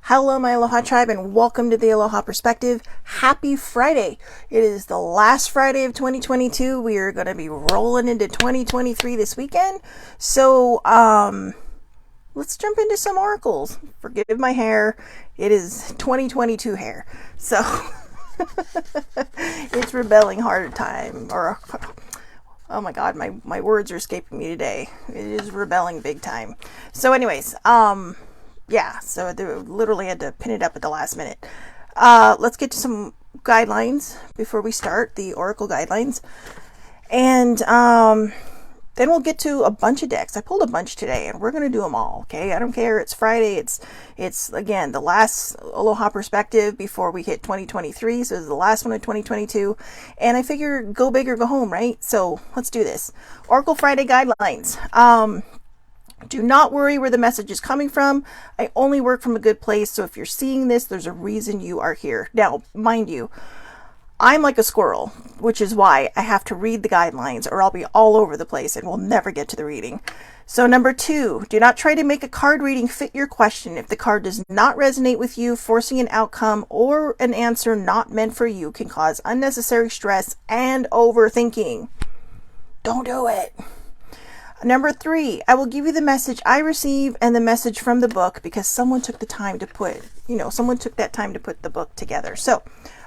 Hello, my Aloha tribe, and welcome to the Aloha Perspective. Happy Friday. It is the last Friday of 2022. We are going to be rolling into 2023 this weekend. So, let's jump into some oracles. Forgive my hair. It is 2022 hair. So, it's rebelling hard at time. Oh my God, my words are escaping me today. It is rebelling big time. So anyways, yeah, so they literally had to pin it up at the last minute. Let's get to some guidelines before we start, the Oracle guidelines. And then we'll get to a bunch of decks. I pulled a bunch today, and we're going to do them all, okay? I don't care. It's Friday. It's again, the last Aloha Perspective before we hit 2023. So this is the last one of 2022. And I figure go big or go home, right? So let's do this. Oracle Friday guidelines. Do not worry where the message is coming from. I only work from a good place. So if you're seeing this, there's a reason you are here. Now, mind you, I'm like a squirrel, which is why I have to read the guidelines or I'll be all over the place and we'll never get to the reading. So number 2, do not try to make a card reading fit your question. If the card does not resonate with you, forcing an outcome or an answer not meant for you can cause unnecessary stress and overthinking. Don't do it. Number 3, I will give you the message I receive and the message from the book because someone took the time to someone took that time to put the book together. So,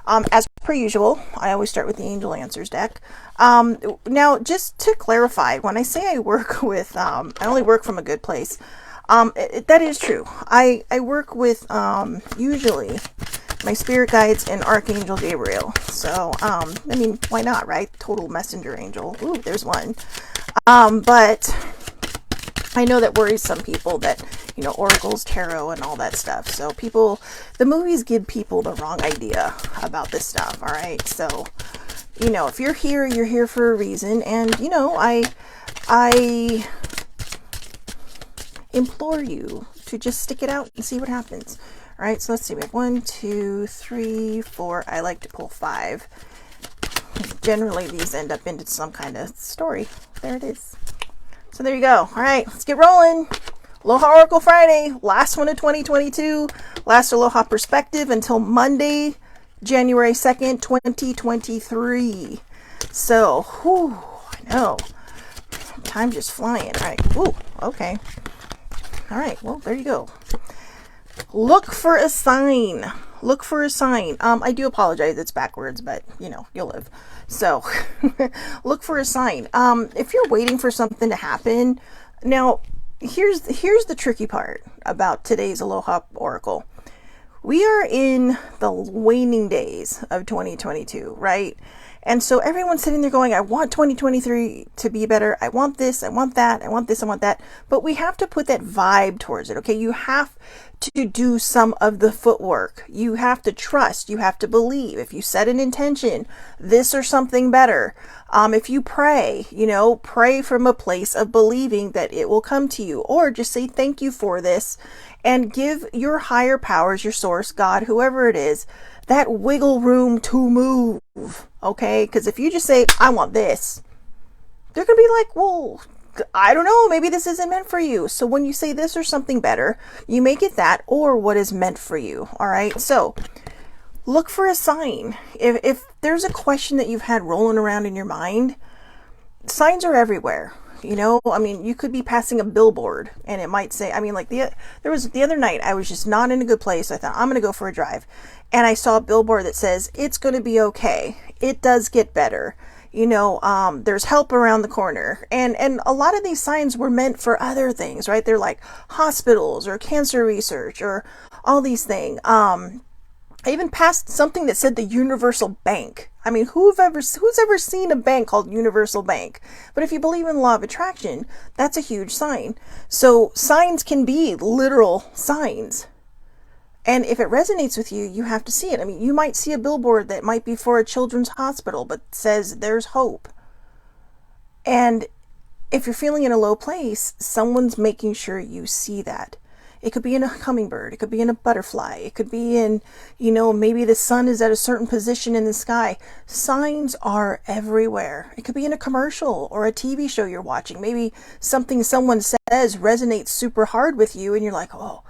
as per usual, I always start with the Angel Answers deck. Now, just to clarify, when I say I work with, I only work from a good place, that is true. I work with, usually, my spirit guides and Archangel Gabriel. So, I mean, why not, right? Total messenger angel. Ooh, there's one. But I know that worries some people that, oracles, tarot, and all that stuff. So the movies give people the wrong idea about this stuff. All right. So, if you're here for a reason. And, I implore you to just stick it out and see what happens. All right. So let's see. We have 1, 2, 3, 4. I like to pull 5. Generally, these end up into some kind of story. There it is. So there you go. All right, let's get rolling. Aloha Oracle Friday, last one of 2022, last Aloha Perspective until Monday, January 2nd, 2023. So, I know. Time just flying. All right. Okay. All right, well, there you go. Look for a sign. Look for a sign. I do apologize. It's backwards, but you'll live. So look for a sign. If you're waiting for something to happen, now here's the tricky part about today's Aloha Oracle. We are in the waning days of 2022, right? And so everyone's sitting there going, I want 2023 to be better. I want this. I want that. I want this. I want that. But we have to put that vibe towards it. Okay. You have to do some of the footwork. You have to trust. You have to believe. If you set an intention, this or something better. If you pray, pray from a place of believing that it will come to you, or just say thank you for this and give your higher powers, your source, God, whoever it is, that wiggle room to move. Okay. Because if you just say, I want this, they're going to be like, well, I don't know, maybe this isn't meant for you. So when you say this or something better, you make it that or what is meant for you. All right. So look for a sign. If there's a question that you've had rolling around in your mind, signs are everywhere. You could be passing a billboard and it might say, there was the other night, I was just not in a good place. I thought I'm going to go for a drive and I saw a billboard that says, it's going to be okay. It does get better. There's help around the corner. And a lot of these signs were meant for other things, right? They're like hospitals or cancer research or all these things. I even passed something that said the Universal Bank. I mean, who's ever seen a bank called Universal Bank? But if you believe in the law of attraction, that's a huge sign. So signs can be literal signs. And if it resonates with you, you have to see it. I mean, you might see a billboard that might be for a children's hospital, but says there's hope. And if you're feeling in a low place, someone's making sure you see that. It could be in a hummingbird. It could be in a butterfly. It could be in, maybe the sun is at a certain position in the sky. Signs are everywhere. It could be in a commercial or a TV show you're watching. Maybe something someone says resonates super hard with you and you're like, oh,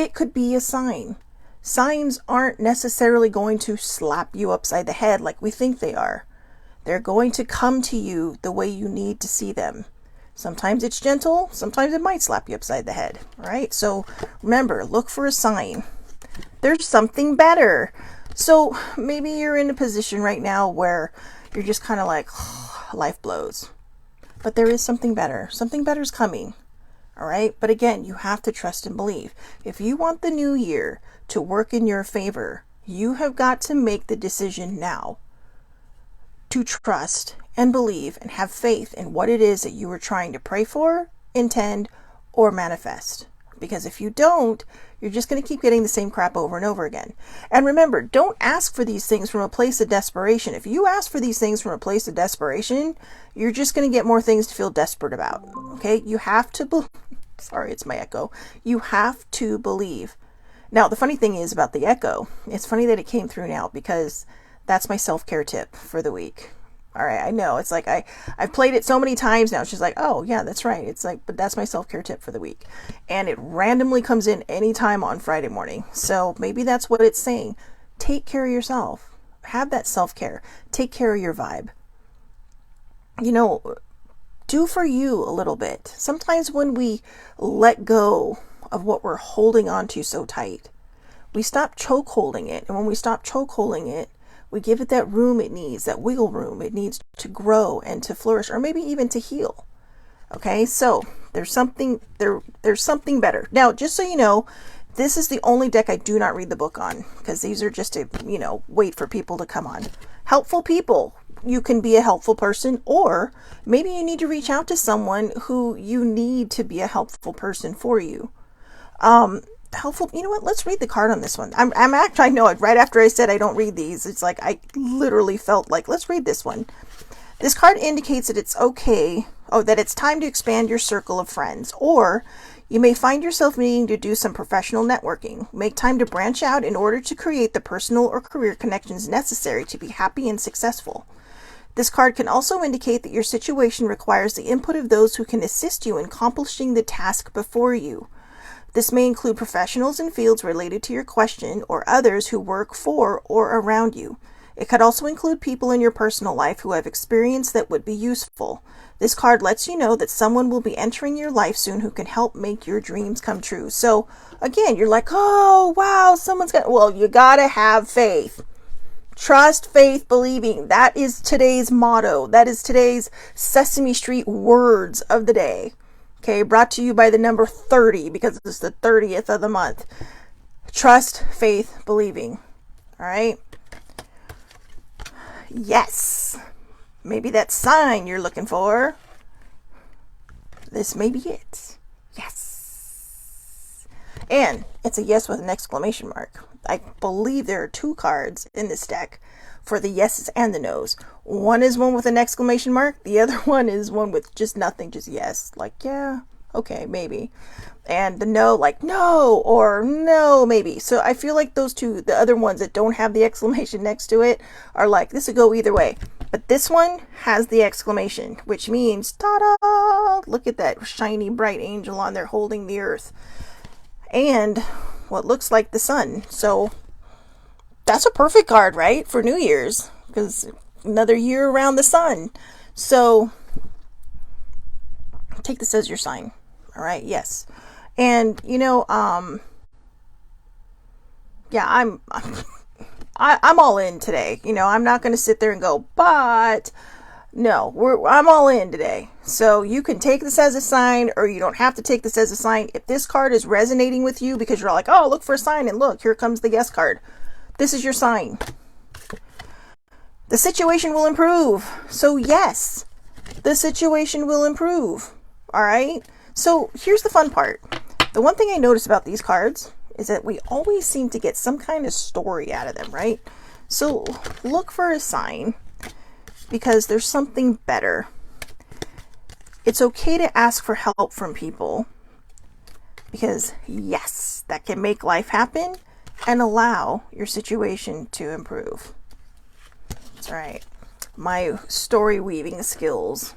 it could be a sign. Signs aren't necessarily going to slap you upside the head like we think they are. They're going to come to you the way you need to see them. Sometimes it's gentle, sometimes it might slap you upside the head, right? So remember, look for a sign. There's something better. So maybe you're in a position right now where you're just kind of like, life blows. But there is something better. Something better is coming. All right. But again, you have to trust and believe. If you want the new year to work in your favor, you have got to make the decision now to trust and believe and have faith in what it is that you are trying to pray for, intend, or manifest. Because if you don't, you're just going to keep getting the same crap over and over again. And remember, don't ask for these things from a place of desperation. If you ask for these things from a place of desperation, you're just going to get more things to feel desperate about. Okay? You have to sorry, it's my echo. You have to believe. Now, the funny thing is about the echo, it's funny that it came through now because that's my self-care tip for the week. All right, I know. It's like I've played it so many times now. She's like, oh, yeah, that's right. It's like, but that's my self-care tip for the week. And it randomly comes in anytime on Friday morning. So maybe that's what it's saying. Take care of yourself. Have that self-care. Take care of your vibe. You know, do for you a little bit. Sometimes when we let go of what we're holding on to so tight, we stop choke holding it. And when we stop choke holding it, we give it that room it needs, that wiggle room it needs to grow and to flourish, or maybe even to heal. Okay, so there's something better. Now, just so you know, this is the only deck I do not read the book on, because these are just to, wait for people to come on. Helpful people. You can be a helpful person, or maybe you need to reach out to someone who you need to be a helpful person for you. Helpful. You know what? Let's read the card on this one. I'm actually, I know it right after I said I don't read these. It's like, I literally felt like, let's read this one. This card indicates that it's okay. That it's time to expand your circle of friends, or you may find yourself needing to do some professional networking. Make time to branch out in order to create the personal or career connections necessary to be happy and successful. This card can also indicate that your situation requires the input of those who can assist you in accomplishing the task before you. This may include professionals in fields related to your question or others who work for or around you. It could also include people in your personal life who have experience that would be useful. This card lets you know that someone will be entering your life soon who can help make your dreams come true. So again, you're like, oh, wow, well, you gotta have faith. Trust, faith, believing. That is today's motto. That is today's Sesame Street words of the day. Okay, brought to you by the number 30 because it's the 30th of the month. Trust, faith, believing. All right. Yes. Maybe that sign you're looking for. This may be it. Yes. And it's a yes with an exclamation mark. I believe there are 2 cards in this deck for the yeses and the nos. One is one with an exclamation mark. The other one is one with just nothing, just yes. Like, yeah, okay, maybe. And the no, like, no, or no, maybe. So I feel like those two, the other ones that don't have the exclamation next to it, are like, this would go either way. But this one has the exclamation, which means, ta-da! Look at that shiny, bright angel on there holding the earth. And what looks like the sun. So that's a perfect card, right? For New Year's, because another year around the sun. So take this as your sign. All right. Yes. And yeah, I'm all in today. I'm not going to sit there and go, but no, I'm all in today. So you can take this as a sign, or you don't have to take this as a sign. If this card is resonating with you because you're like, oh, look for a sign, and look, here comes the yes card. This is your sign. The situation will improve. So yes, the situation will improve. All right. So here's the fun part. The one thing I notice about these cards is that we always seem to get some kind of story out of them, right? So look for a sign because there's something better. It's okay to ask for help from people because yes, that can make life happen and allow your situation to improve. That's right. My story weaving skills.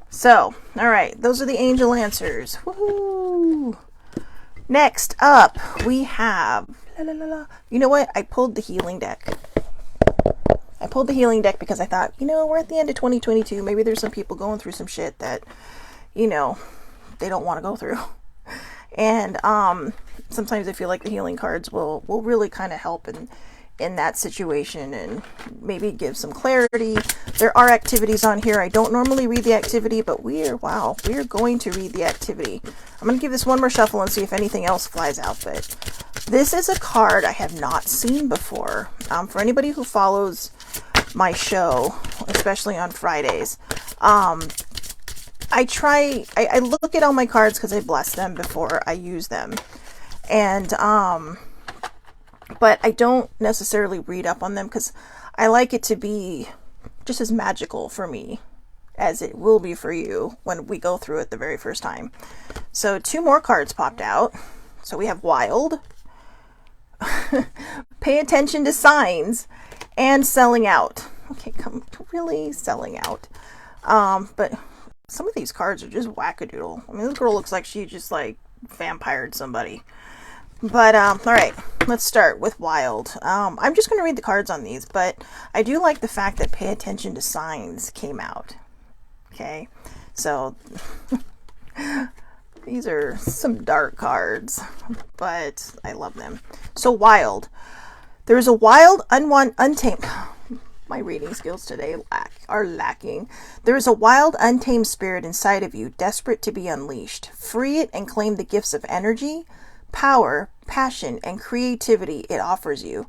So, all right, those are the angel answers. Woohoo! Next up, we have, you know what? I pulled the healing deck. I pulled the healing deck because I thought, we're at the end of 2022. Maybe there's some people going through some shit that, they don't want to go through. And sometimes I feel like the healing cards will really kind of help in that situation and maybe give some clarity. There are activities on here. I don't normally read the activity, but we're going to read the activity. I'm going to give this one more shuffle and see if anything else flies out. But this is a card I have not seen before. For anybody who follows my show, especially on Fridays, I look at all my cards because I bless them before I use them. And, but I don't necessarily read up on them because I like it to be just as magical for me as it will be for you when we go through it the very first time. So 2 more cards popped out. So we have Wild, Pay Attention to Signs, and Selling Out. Okay, really selling out. But some of these cards are just wackadoodle. I mean, this girl looks like she just like vampired somebody. But, all right, let's start with Wild. I'm just going to read the cards on these, but I do like the fact that Pay Attention to Signs came out. Okay, so these are some dark cards, but I love them. So Wild. There is a wild, untamed... My reading skills today are lacking. There is a wild, untamed spirit inside of you, desperate to be unleashed. Free it and claim the gifts of energy, power, passion, and creativity it offers you.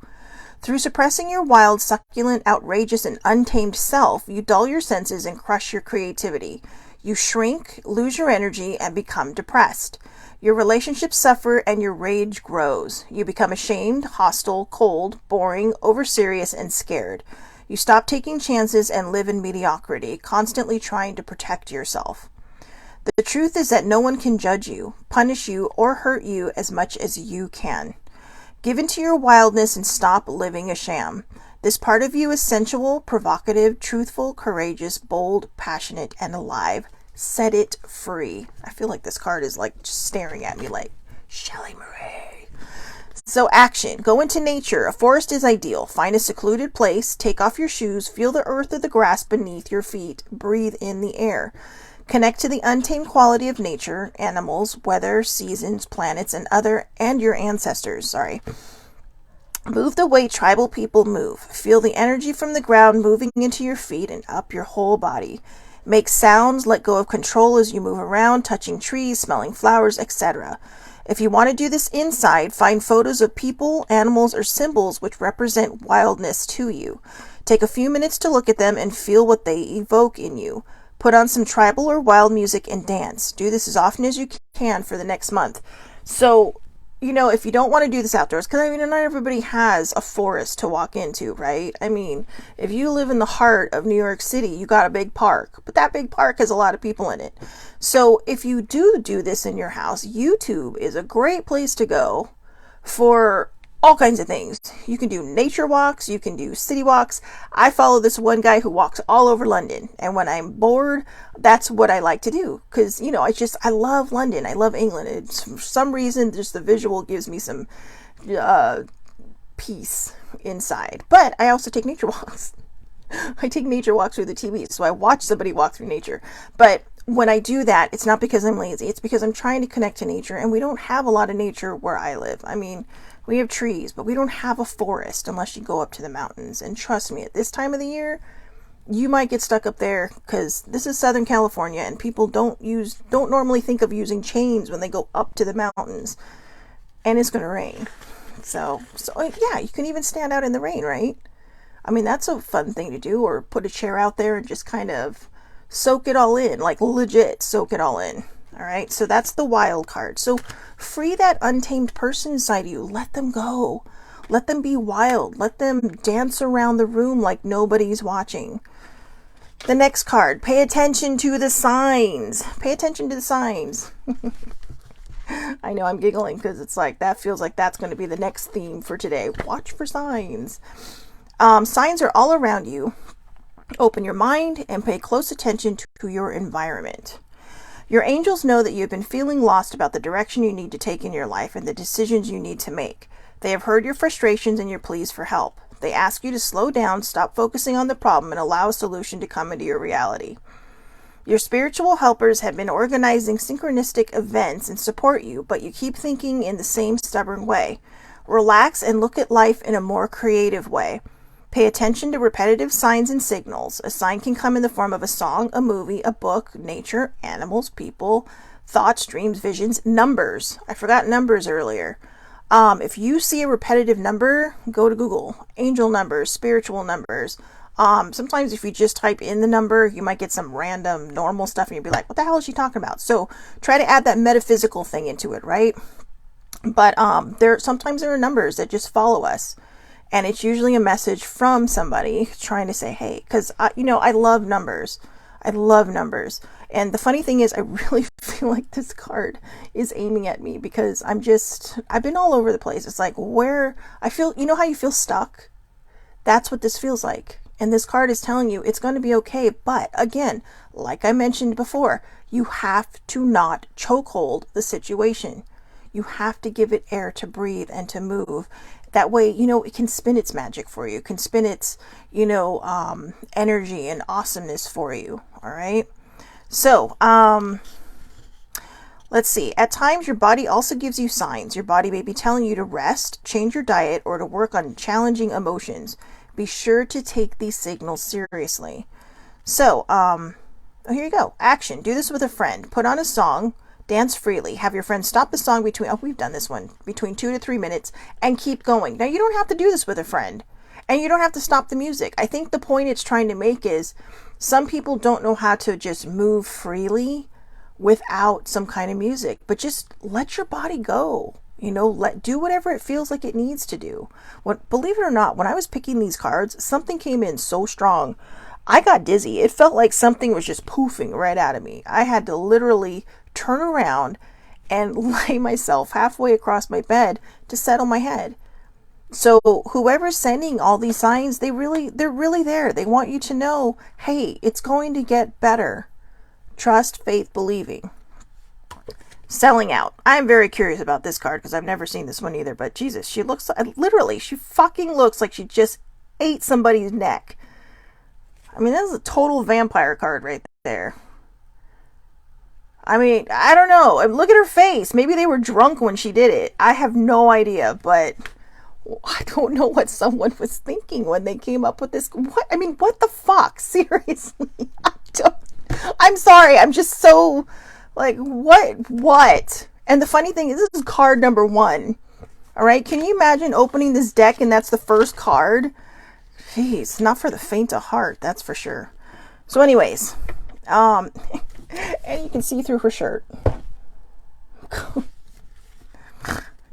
Through suppressing your wild, succulent, outrageous, and untamed self, you dull your senses and crush your creativity. You shrink, lose your energy, and become depressed. Your relationships suffer and your rage grows. You become ashamed, hostile, cold, boring, overserious, and scared. You stop taking chances and live in mediocrity, constantly trying to protect yourself. The truth is that no one can judge you, punish you, or hurt you as much as you can. Give in to your wildness and stop living a sham. This part of you is sensual, provocative, truthful, courageous, bold, passionate, and alive. Set it free. I feel like this card is like just staring at me like, Shelley Marie. So action. Go into nature. A forest is ideal. Find a secluded place. Take off your shoes. Feel the earth or the grass beneath your feet. Breathe in the air. Connect to the untamed quality of nature, animals, weather, seasons, planets, and your ancestors. Move the way tribal people move. Feel the energy from the ground moving into your feet and up your whole body. Make sounds. Let go of control as you move around, touching trees, smelling flowers, etc. If you want to do this inside, find photos of people, animals, or symbols which represent wildness to you. Take a few minutes to look at them and feel what they evoke in you. Put on some tribal or wild music and dance. Do this as often as you can for the next month. So, if you don't want to do this outdoors, because not everybody has a forest to walk into, right? I mean, if you live in the heart of New York City, you got a big park, but that big park has a lot of people in it. So if you do this in your house, YouTube is a great place to go for all kinds of things. You can do nature walks, you can do city walks. I follow this one guy who walks all over London, and when I'm bored, that's what I like to do, because I love London, I love England. For some reason, just the visual gives me some peace inside. But I also take nature walks. I take nature walks through the TV, so I watch somebody walk through nature. But when I do that, it's not because I'm lazy, it's because I'm trying to connect to nature, and we don't have a lot of nature where I live. I mean, we have trees, but we don't have a forest unless you go up to the mountains. And trust me, at this time of the year, you might get stuck up there, because this is Southern California, and people don't normally think of using chains when they go up to the mountains, and it's going to rain. So yeah, you can even stand out in the rain, right? I mean, that's a fun thing to do, or put a chair out there and just kind of soak it all in, like legit soak it all in. All right, so that's the wild card. So free that untamed person inside you. Let them go. Let them be wild. Let them dance around the room like nobody's watching. The next card, pay attention to the signs. Pay attention to the signs. I know I'm giggling because it's like, that feels like that's going to be the next theme for today. Watch for signs. Signs are all around you. Open your mind and pay close attention to your environment. Your angels know that you've been feeling lost about the direction you need to take in your life and the decisions you need to make. They have heard your frustrations and your pleas for help. They ask you to slow down, stop focusing on the problem, and allow a solution to come into your reality. Your spiritual helpers have been organizing synchronistic events and support you, but you keep thinking in the same stubborn way. Relax and look at life in a more creative way. Pay attention to repetitive signs and signals. A sign can come in the form of a song, a movie, a book, nature, animals, people, thoughts, dreams, visions, numbers. I forgot numbers earlier. If you see a repetitive number, go to Google. Angel numbers, spiritual numbers. Sometimes if you just type in the number, you might get some random normal stuff and you'll be like, what the hell is she talking about? So try to add that metaphysical thing into it, right? But sometimes there are numbers that just follow us. And it's usually a message from somebody trying to say, hey, because, I love numbers. I love numbers. And the funny thing is, I really feel like this card is aiming at me because I've been all over the place. It's like where I feel, how you feel stuck? That's what this feels like. And this card is telling you it's going to be okay. But again, like I mentioned before, you have to not chokehold the situation. You have to give it air to breathe and to move. That way, it can spin its magic for you. It can spin its, energy and awesomeness for you. All right. So, let's see. At times, your body also gives you signs. Your body may be telling you to rest, change your diet, or to work on challenging emotions. Be sure to take these signals seriously. So, here you go. Action. Do this with a friend. Put on a song. Dance freely. Have your friend stop the song we've done this one, between 2 to 3 minutes and keep going. Now, you don't have to do this with a friend and you don't have to stop the music. I think the point it's trying to make is some people don't know how to just move freely without some kind of music, but just let your body go. Do whatever it feels like it needs to do. Believe it or not, when I was picking these cards, something came in so strong. I got dizzy. It felt like something was just poofing right out of me. I had to literally turn around and lay myself halfway across my bed to settle my head. So whoever's sending all these signs, they're really there. They want you to know, hey, it's going to get better. Trust, faith, believing. Selling out. I'm very curious about this card because I've never seen this one either, but Jesus, she fucking looks like she just ate somebody's neck. I mean, that's a total vampire card right there. I mean, I don't know. Look at her face. Maybe they were drunk when she did it. I have no idea, but I don't know what someone was thinking when they came up with this. What the fuck? Seriously. I'm sorry. I'm just so like, what? And the funny thing is, this is card number 1. All right. Can you imagine opening this deck and that's the first card? Jeez, not for the faint of heart. That's for sure. So anyways, and you can see through her shirt.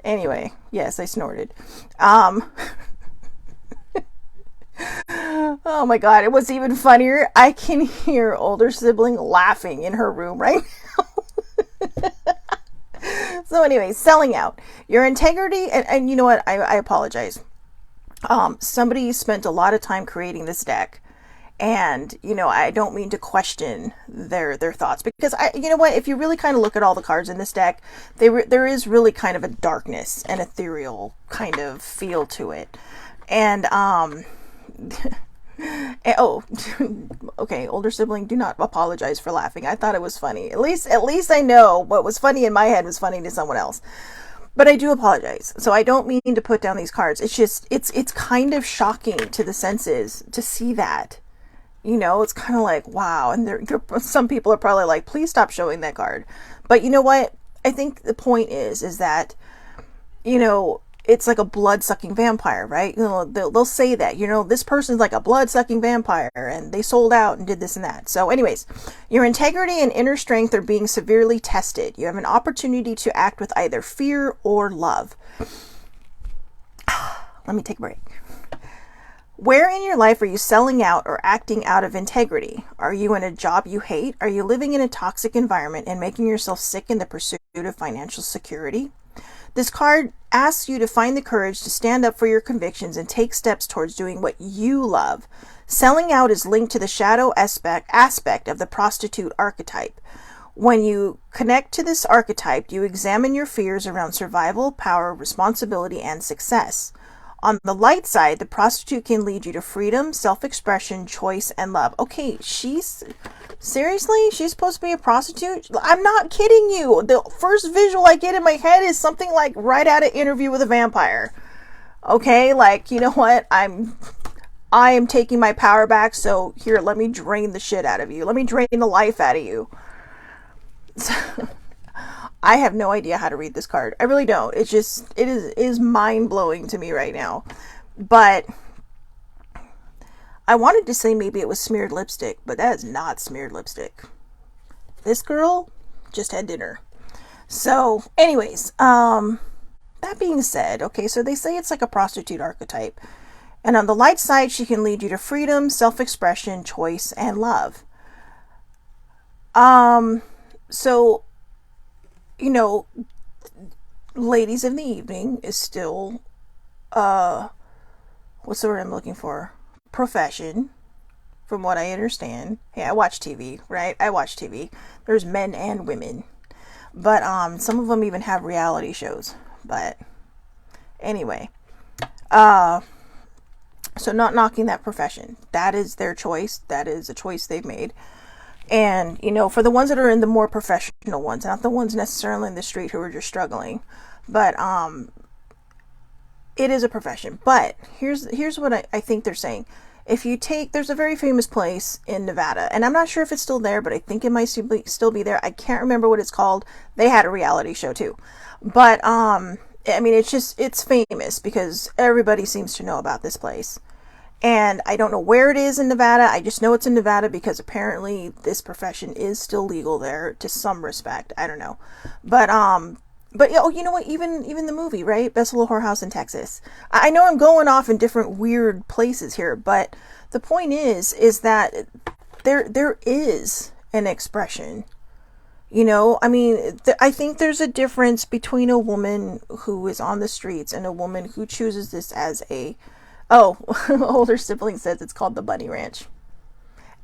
Anyway, yes, I snorted. Oh my God, it was even funnier. I can hear older sibling laughing in her room right now. So anyway, selling out. Your integrity, and you know what? I apologize. Somebody spent a lot of time creating this deck. And, I don't mean to question their thoughts because if you really kind of look at all the cards in this deck, there is really kind of a darkness and ethereal kind of feel to it. And, okay, older sibling, do not apologize for laughing. I thought it was funny. At least I know what was funny in my head was funny to someone else. But I do apologize. So I don't mean to put down these cards. It's just, it's kind of shocking to the senses to see that. It's kind of like, wow. And some people are probably like, please stop showing that card. But you know what? I think the point is that, it's like a blood-sucking vampire, right? They'll say that, this person's like a blood-sucking vampire and they sold out and did this and that. So anyways, your integrity and inner strength are being severely tested. You have an opportunity to act with either fear or love. Let me take a break. Where in your life are you selling out or acting out of integrity? Are you in a job you hate? Are you living in a toxic environment and making yourself sick in the pursuit of financial security? This card asks you to find the courage to stand up for your convictions and take steps towards doing what you love. Selling out is linked to the shadow aspect of the prostitute archetype. When you connect to this archetype, you examine your fears around survival, power, responsibility, and success. On the light side, the prostitute can lead you to freedom, self-expression, choice, and love. Okay, seriously? She's supposed to be a prostitute? I'm not kidding you. The first visual I get in my head is something like right out of Interview with a Vampire. Okay, like, you know what? I am taking my power back, so here, let me drain the shit out of you. Let me drain the life out of you. I have no idea how to read this card. I really don't. It is mind-blowing to me right now. But I wanted to say maybe it was smeared lipstick, but that is not smeared lipstick. This girl just had dinner. So, anyways, that being said, okay, so they say it's like a prostitute archetype. And on the light side, she can lead you to freedom, self-expression, choice, and love. So, you know, ladies of the evening is still, what's the word I'm looking for? Profession, from what I understand. Hey, I watch TV, right? I watch TV. There's men and women. But, some of them even have reality shows. But, anyway. So not knocking that profession. That is their choice. That is a choice they've made. And, you know, for the ones that are in the more professional ones, not the ones necessarily in the street who are just struggling, but it is a profession. But here's what I think they're saying. If you take, there's a very famous place in Nevada, and I'm not sure if it's still there, but I think it might still be there. I can't remember what it's called. They had a reality show too. But, I mean, it's famous because everybody seems to know about this place. And I don't know where it is in Nevada. I just know it's in Nevada because apparently this profession is still legal there to some respect. I don't know. But oh, you know what? Even the movie, right? Best Little Whorehouse in Texas. I know I'm going off in different weird places here, but the point is that there is an expression. You know, I mean, I think there's a difference between a woman who is on the streets and a woman who chooses this as a, older sibling says it's called the Bunny Ranch.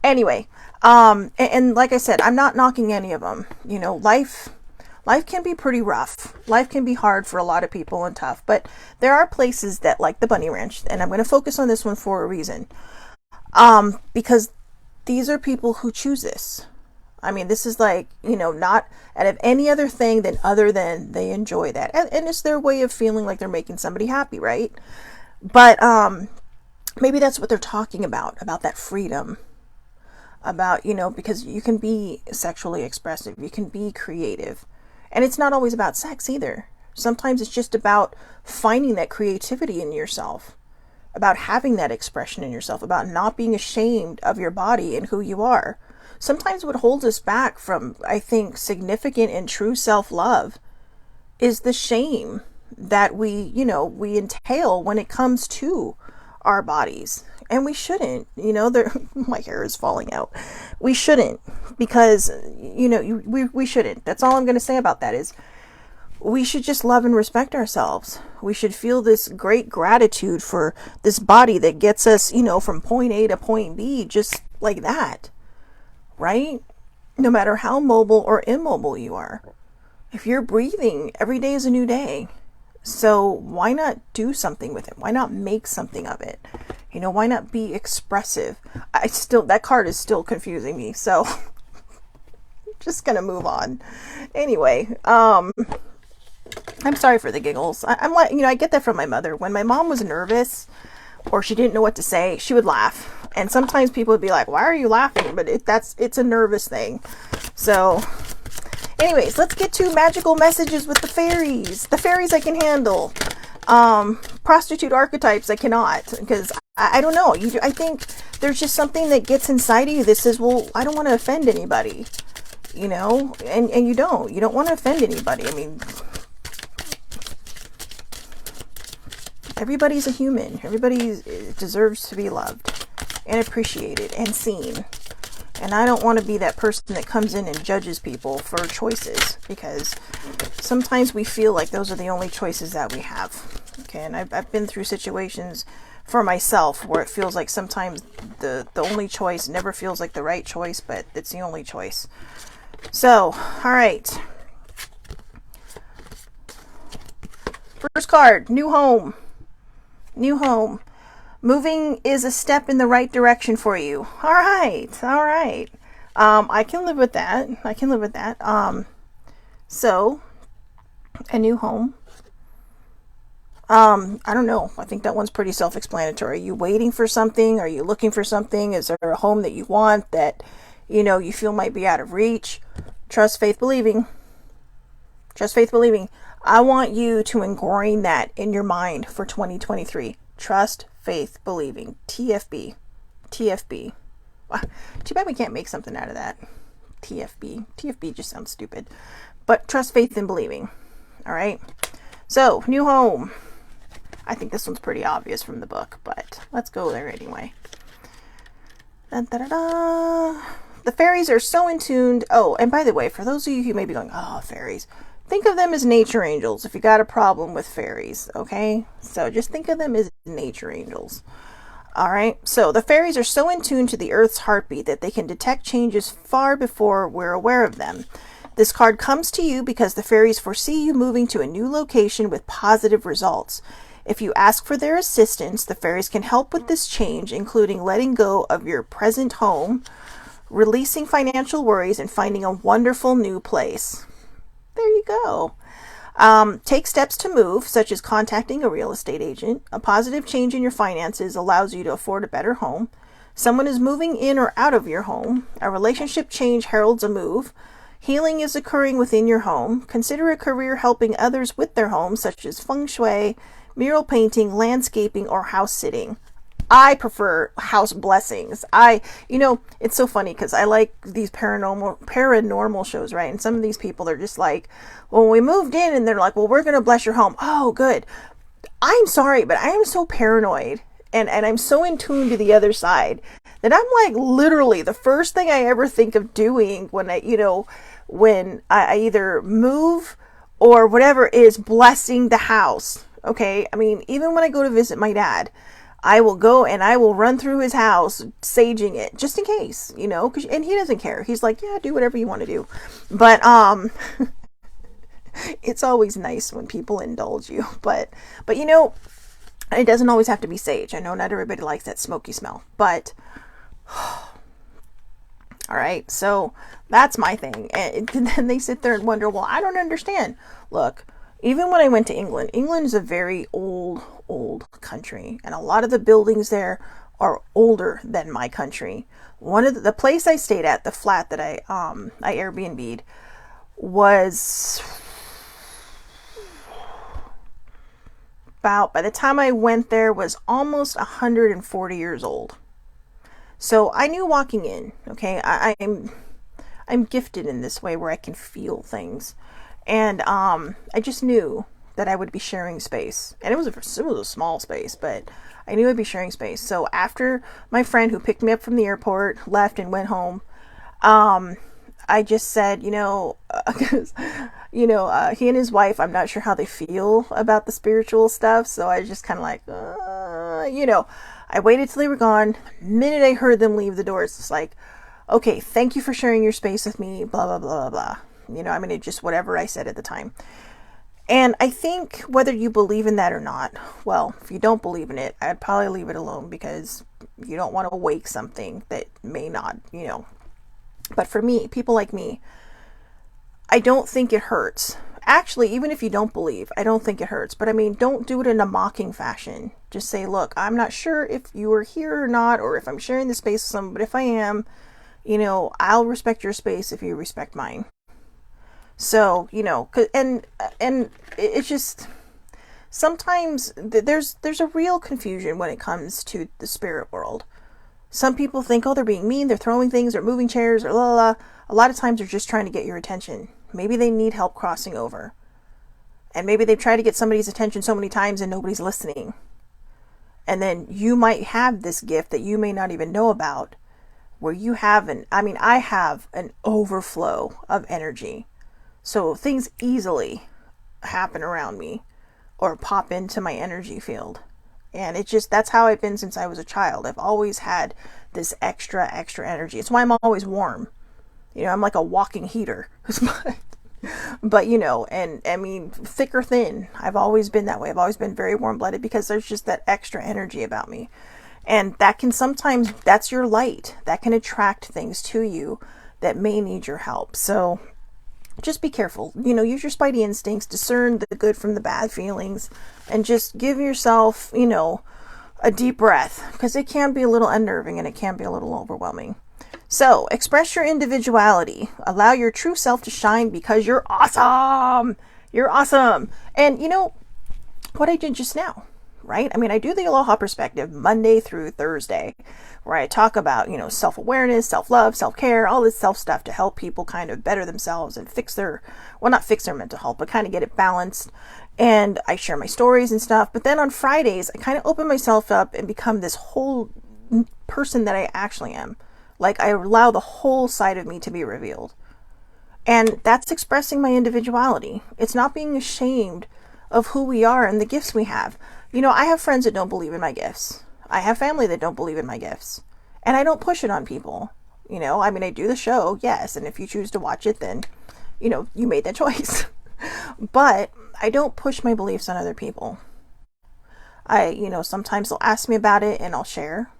Anyway, and like I said, I'm not knocking any of them. You know, life can be pretty rough. Life can be hard for a lot of people and tough, but there are places that, like the Bunny Ranch, and I'm going to focus on this one for a reason. Because these are people who choose this. I mean, this is like, you know, not out of any other thing other than they enjoy that. And it's their way of feeling like they're making somebody happy, right? But maybe that's what they're talking about that freedom. About, you know, because you can be sexually expressive, you can be creative. And it's not always about sex either. Sometimes it's just about finding that creativity in yourself. About having that expression in yourself. About not being ashamed of your body and who you are. Sometimes what holds us back from, I think, significant and true self-love is the shame that we entail when it comes to our bodies. And we shouldn't, you know, my hair is falling out. We shouldn't, because, you know, we shouldn't. That's all I'm going to say about that is we should just love and respect ourselves. We should feel this great gratitude for this body that gets us, you know, from point A to point B, just like that. Right? No matter how mobile or immobile you are. If you're breathing, every day is a new day. So why not do something with it? Why not make something of it? You know, why not be expressive? That card is still confusing me. So just gonna move on. Anyway, I'm sorry for the giggles. I'm like, you know, I get that from my mother. When my mom was nervous or she didn't know what to say, she would laugh. And sometimes people would be like, why are you laughing? But it's a nervous thing. So anyways, let's get to magical messages with the fairies. The fairies I can handle. Prostitute archetypes I cannot, because I don't know. I think there's just something that gets inside of you that says, well, I don't want to offend anybody. You know, and you don't want to offend anybody. I mean, everybody's a human. Everybody deserves to be loved and appreciated and seen. And I don't want to be that person that comes in and judges people for choices, because sometimes we feel like those are the only choices that we have. Okay, and I've been through situations for myself where it feels like sometimes the only choice never feels like the right choice, but it's the only choice. So, all right. First card, new home. New home. Moving is a step in the right direction for you. All right. All right. I can live with that. I can live with that. So, a new home. I don't know. I think that one's pretty self-explanatory. Are you waiting for something? Are you looking for something? Is there a home that you want that, you feel might be out of reach? Trust, faith, believing. Trust, faith, believing. I want you to ingrain that in your mind for 2023. Trust, faith, believing. TFB. TFB. Too bad we can't make something out of that. TFB. TFB just sounds stupid. But trust, faith, and believing. All right. So, new home. I think this one's pretty obvious from the book, but let's go there anyway. Da, da, da, da. The fairies are so in tuned. Oh, and by the way, for those of you who may be going, oh, fairies, think of them as nature angels if you got a problem with fairies, okay? So just think of them as nature angels. All right, so the fairies are so in tune to the Earth's heartbeat that they can detect changes far before we're aware of them. This card comes to you because the fairies foresee you moving to a new location with positive results. If you ask for their assistance, the fairies can help with this change, including letting go of your present home, releasing financial worries, and finding a wonderful new place. There you go. Take steps to move, such as contacting a real estate agent. A positive change in your finances allows you to afford a better home. Someone is moving in or out of your home. A relationship change heralds a move. Healing is occurring within your home. Consider a career helping others with their homes, such as feng shui, mural painting, landscaping, or house sitting. I prefer house blessings. It's so funny because I like these paranormal shows, right? And some of these people, they're just like, well, we moved in and they're like, well, we're going to bless your home. Oh, good. I'm sorry, but I am so paranoid and I'm so in tune to the other side that I'm like, literally the first thing I ever think of doing when I either move or whatever is blessing the house. Okay. I mean, even when I go to visit my dad, I will go and I will run through his house, saging it just in case, and he doesn't care. He's like, yeah, do whatever you want to do. But, it's always nice when people indulge you, but, it doesn't always have to be sage. I know not everybody likes that smoky smell, but all right. So that's my thing. And then they sit there and wonder, well, I don't understand. Look, even when I went to England is a very old country, and a lot of the buildings there are older than my country. One of the place I stayed at, the flat that I Airbnb'd, was about, by the time I went there, was almost 140 years old. So I knew walking in, okay, I'm gifted in this way where I can feel things. And I just knew that I would be sharing space. And it was a small space, but I knew I'd be sharing space. So after my friend who picked me up from the airport left and went home, I just said, he and his wife, I'm not sure how they feel about the spiritual stuff. So I just kind of like, I waited till they were gone. The minute I heard them leave the door, it's just like, okay, thank you for sharing your space with me, blah, blah, blah, blah, blah. It just whatever I said at the time. And I think whether you believe in that or not, well, if you don't believe in it, I'd probably leave it alone because you don't want to wake something that may not, But for me, people like me, I don't think it hurts. Actually, even if you don't believe, I don't think it hurts. But don't do it in a mocking fashion. Just say, look, I'm not sure if you are here or not, or if I'm sharing the space with someone, but if I am, I'll respect your space if you respect mine. So, and it's just, sometimes there's a real confusion when it comes to the spirit world. Some people think, oh, they're being mean, they're throwing things, or moving chairs, or la la la. A lot of times they're just trying to get your attention. Maybe they need help crossing over. And maybe they've tried to get somebody's attention so many times and nobody's listening. And then you might have this gift that you may not even know about, where you have I have an overflow of energy. So things easily happen around me or pop into my energy field. And that's how I've been since I was a child. I've always had this extra energy. It's why I'm always warm. You know, I'm like a walking heater. But, you know, and I mean, thick or thin, I've always been that way. I've always been very warm-blooded because there's just that extra energy about me. And that can sometimes, that's your light. That can attract things to you that may need your help. So just be careful. You know, use your spidey instincts, discern the good from the bad feelings, and just give yourself, you know, a deep breath, because it can be a little unnerving and it can be a little overwhelming. So, express your individuality. Allow your true self to shine because you're awesome. You're awesome. And you know what I did just now, right? I mean, I do the Aloha perspective Monday through Thursday, where I talk about, you know, self-awareness, self-love, self-care, all this self stuff to help people kind of better themselves and fix their, well, not fix their mental health, but kind of get it balanced. And I share my stories and stuff. But then on Fridays, I kind of open myself up and become this whole person that I actually am. Like, I allow the whole side of me to be revealed. And that's expressing my individuality. It's not being ashamed of who we are and the gifts we have. You know, I have friends that don't believe in my gifts. I have family that don't believe in my gifts. And I don't push it on people. You know, I mean, I do the show, yes. And if you choose to watch it, then, you know, you made that choice. But I don't push my beliefs on other people. You know, sometimes they'll ask me about it and I'll share.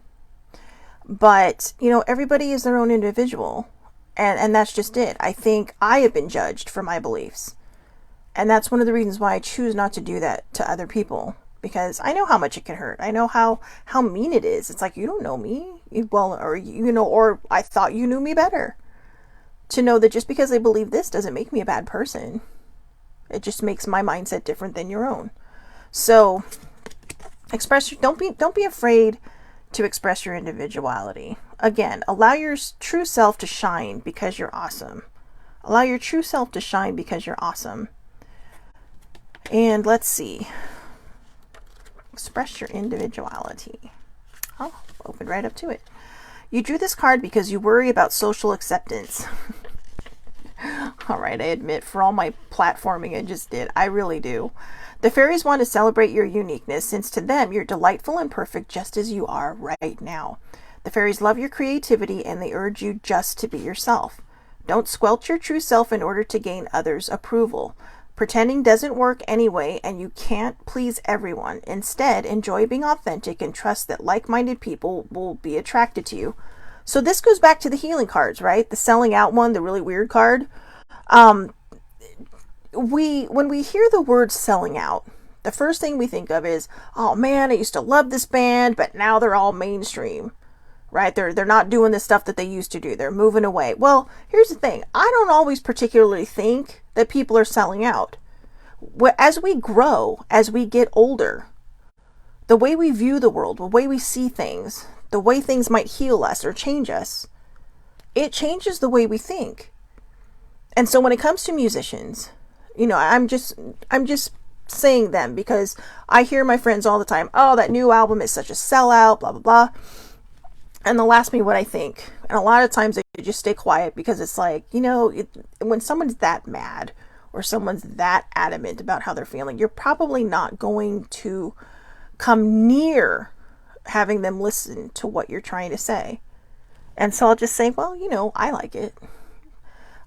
But, you know, everybody is their own individual. And that's just it. I think I have been judged for my beliefs. And that's one of the reasons why I choose not to do that to other people. Because I know how much it can hurt. I know how mean it is. It's like, you don't know me. Well, or, you know, or I thought you knew me better. To know that just because I believe this doesn't make me a bad person. It just makes my mindset different than your own. So, don't be afraid to express your individuality. Again, allow your true self to shine because you're awesome. Allow your true self to shine because you're awesome. And let's see. Express your individuality. Oh, open right up to it. You drew this card because you worry about social acceptance. All right, I admit, for all my platforming I just did, I really do. The fairies want to celebrate your uniqueness, since to them you're delightful and perfect just as you are right now. The fairies love your creativity and they urge you just to be yourself. Don't squelch your true self in order to gain others' approval. Pretending doesn't work anyway, and you can't please everyone. Instead, enjoy being authentic and trust that like-minded people will be attracted to you. So this goes back to the healing cards, right? The selling out one, the really weird card. When we hear the word selling out, the first thing we think of is, oh man, I used to love this band, but now they're all mainstream, right? They're not doing the stuff that they used to do. They're moving away. Well, here's the thing. I don't always particularly think that people are selling out. As we grow, as we get older, the way we view the world, the way we see things, the way things might heal us or change us, it changes the way we think. And so when it comes to musicians, you know, I'm just saying them because I hear my friends all the time, oh, that new album is such a sellout, blah, blah, blah. And they'll ask me what I think. And a lot of times I just stay quiet because it's like, you know, when someone's that mad or someone's that adamant about how they're feeling, you're probably not going to come near having them listen to what you're trying to say. And so I'll just say, well, you know, I like it.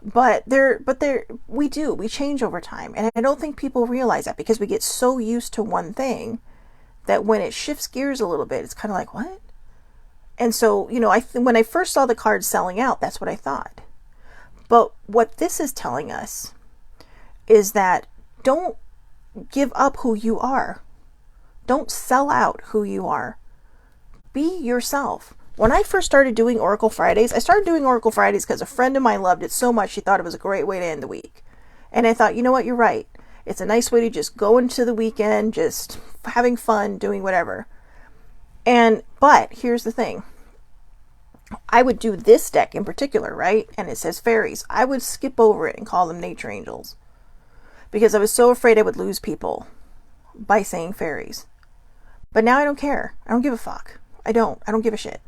But we change over time. And I don't think people realize that because we get so used to one thing that when it shifts gears a little bit, it's kind of like, what? And so, you know, when I first saw the card selling out, that's what I thought. But what this is telling us is that don't give up who you are. Don't sell out who you are. Be yourself. When I first started doing Oracle Fridays, I started doing Oracle Fridays because a friend of mine loved it so much she thought it was a great way to end the week. And I thought, you know what, you're right. It's a nice way to just go into the weekend, just having fun, doing whatever. But here's the thing. I would do this deck in particular, right? And it says fairies. I would skip over it and call them nature angels because I was so afraid I would lose people by saying fairies. But now I don't care. I don't give a fuck. I don't give a shit.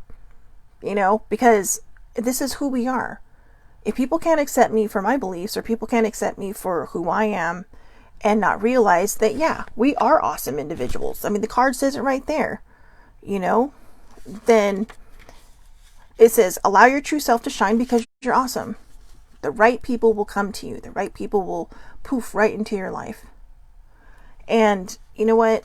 You know, because this is who we are. If people can't accept me for my beliefs or people can't accept me for who I am and not realize that, yeah, we are awesome individuals. I mean, the card says it right there, you know, then it says, allow your true self to shine because you're awesome. The right people will come to you. The right people will poof right into your life. And you know what?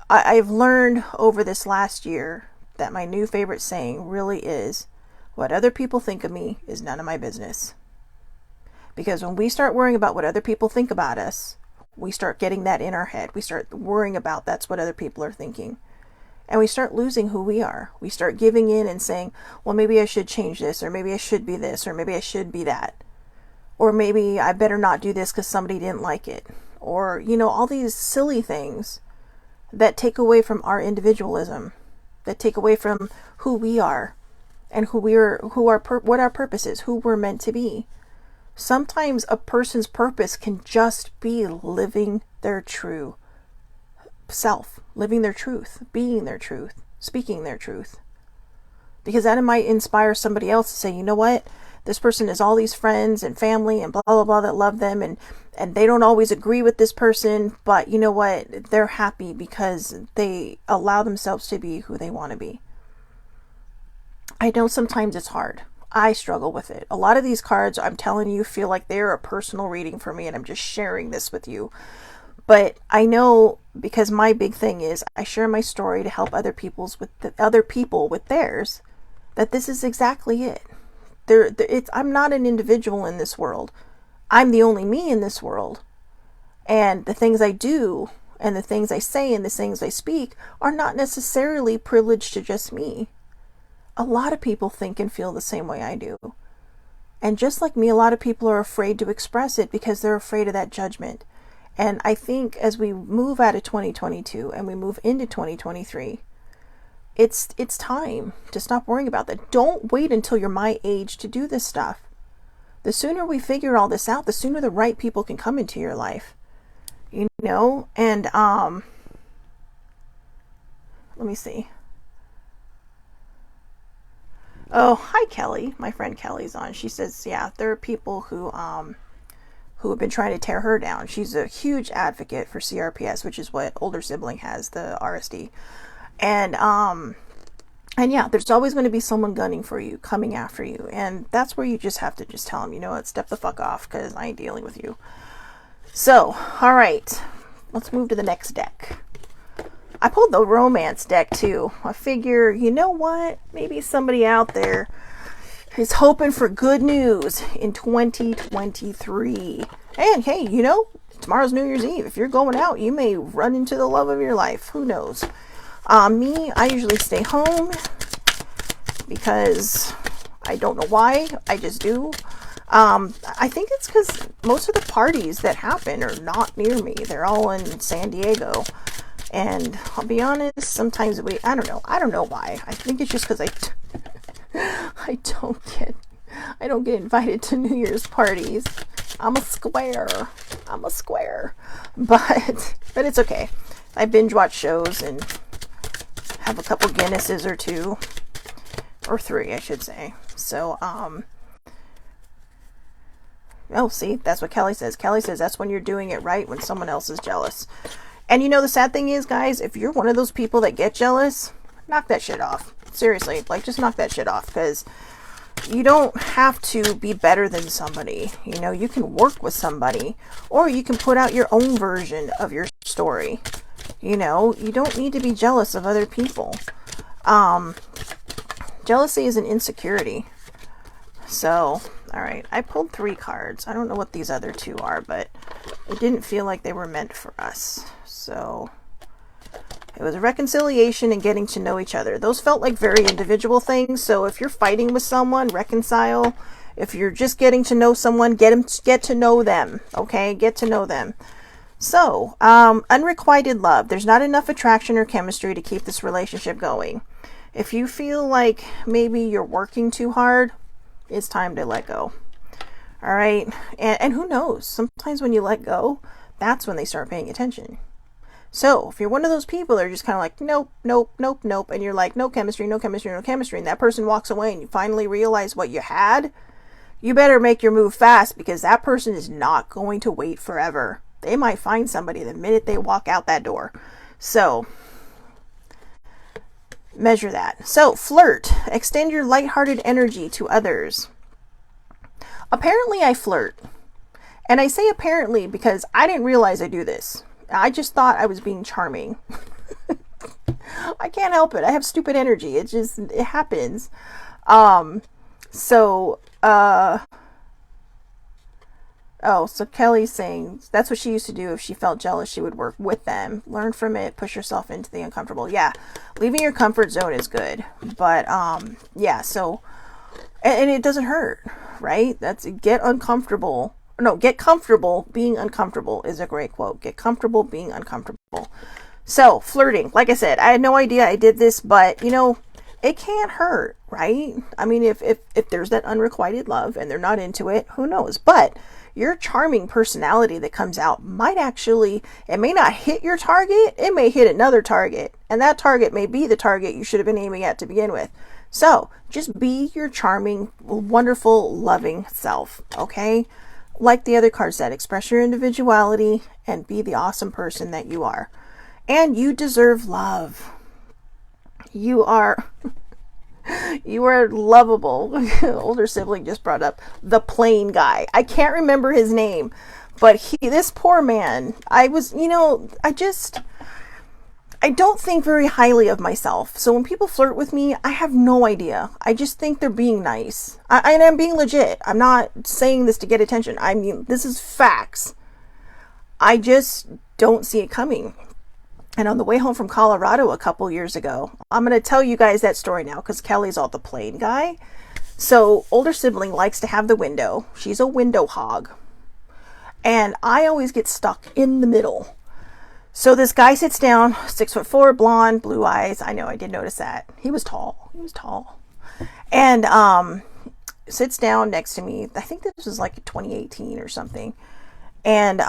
I've learned over this last year that my new favorite saying really is, what other people think of me is none of my business. Because when we start worrying about what other people think about us, we start getting that in our head. We start worrying about that's what other people are thinking. And we start losing who we are. We start giving in and saying, well, maybe I should change this, or maybe I should be this, or maybe I should be that. Or maybe I better not do this because somebody didn't like it. Or, you know, all these silly things that take away from our individualism, that take away from who we are and what our purpose is, who we're meant to be. Sometimes a person's purpose can just be living their true self, living their truth, being their truth, speaking their truth. Because that might inspire somebody else to say, you know what? This person has all these friends and family and blah, blah, blah that love them, and they don't always agree with this person, but you know what? They're happy because they allow themselves to be who they want to be. I know sometimes it's hard. I struggle with it. A lot of these cards, I'm telling you, feel like they're a personal reading for me, and I'm just sharing this with you. But I know, because my big thing is I share my story to help other people with theirs, that this is exactly it. I'm not an individual in this world. I'm the only me in this world. And the things I do and the things I say and the things I speak are not necessarily privileged to just me. A lot of people think and feel the same way I do. And just like me, a lot of people are afraid to express it because they're afraid of that judgment. And I think as we move out of 2022 and we move into 2023, it's time to stop worrying about that. Don't wait until you're my age to do this stuff. The sooner we figure all this out, the sooner the right people can come into your life. You know? And let me see. Oh, hi Kelly. My friend Kelly's on. She says, yeah, there are people who have been trying to tear her down. She's a huge advocate for CRPS, which is what older sibling has, the RSD. And yeah, there's always going to be someone gunning for you, coming after you. And that's where you just have to just tell them, you know what, step the fuck off, because I ain't dealing with you. So, all right, let's move to the next deck. I pulled the romance deck too. I figure, you know what, maybe somebody out there is hoping for good news in 2023. And hey, you know, tomorrow's New Year's Eve. If you're going out, you may run into the love of your life. Who knows? Me, I usually stay home because I don't know why. I just do. I think it's because most of the parties that happen are not near me. They're all in San Diego. And I'll be honest, sometimes I don't know why. I think it's just because I don't get invited to New Year's parties. I'm a square. But it's okay. I binge watch shows and have a couple Guinnesses or two, or three, I should say. So, oh, see, that's what Kelly says. Kelly says that's when you're doing it right, when someone else is jealous. And you know, the sad thing is, guys, if you're one of those people that get jealous, knock that shit off. Seriously, like, just knock that shit off, because you don't have to be better than somebody. You know, you can work with somebody, or you can put out your own version of your story. You know, you don't need to be jealous of other people. Jealousy is an insecurity. So, all right, I pulled 3 cards. I don't know what these other 2 are, but it didn't feel like they were meant for us. So, it was a reconciliation and getting to know each other. Those felt like very individual things. So if you're fighting with someone, reconcile. If you're just getting to know someone, get to know them. Okay, get to know them. So, unrequited love. There's not enough attraction or chemistry to keep this relationship going. If you feel like maybe you're working too hard, it's time to let go. All right, and who knows? Sometimes when you let go, that's when they start paying attention. So if you're one of those people that are just kind of like, nope, nope, nope, nope, and you're like, no chemistry, no chemistry, no chemistry, and that person walks away and you finally realize what you had, you better make your move fast, because that person is not going to wait forever. They might find somebody the minute they walk out that door. So measure that. So flirt. Extend your lighthearted energy to others. Apparently I flirt. And I say apparently because I didn't realize I do this. I just thought I was being charming. I can't help it. I have stupid energy. It happens. So, oh, so Kelly's saying that's what she used to do. If she felt jealous, she would work with them. Learn from it. Push yourself into the uncomfortable. Yeah. Leaving your comfort zone is good. But, yeah, so, and it doesn't hurt, right? That's get uncomfortable. No, get comfortable being uncomfortable is a great quote. Get comfortable being uncomfortable. So, flirting. Like I said, I had no idea I did this, but, you know, it can't hurt, right? I mean, if there's that unrequited love and they're not into it, who knows? But your charming personality that comes out might actually, it may not hit your target, it may hit another target. And that target may be the target you should have been aiming at to begin with. So, just be your charming, wonderful, loving self, okay? Like the other card said, express your individuality and be the awesome person that you are. And you deserve love. You are lovable. Older sibling just brought up the plain guy. I can't remember his name, but this poor man, I don't think very highly of myself. So when people flirt with me, I have no idea. I just think they're being nice. And I'm being legit. I'm not saying this to get attention. I mean, this is facts. I just don't see it coming. And on the way home from Colorado a couple years ago, I'm going to tell you guys that story now because Kelly's all the plain guy. So older sibling likes to have the window. She's a window hog. And I always get stuck in the middle. So this guy sits down, 6'4", blonde, blue eyes. I know, I did notice that. He was tall. And sits down next to me. I think this was like 2018 or something. And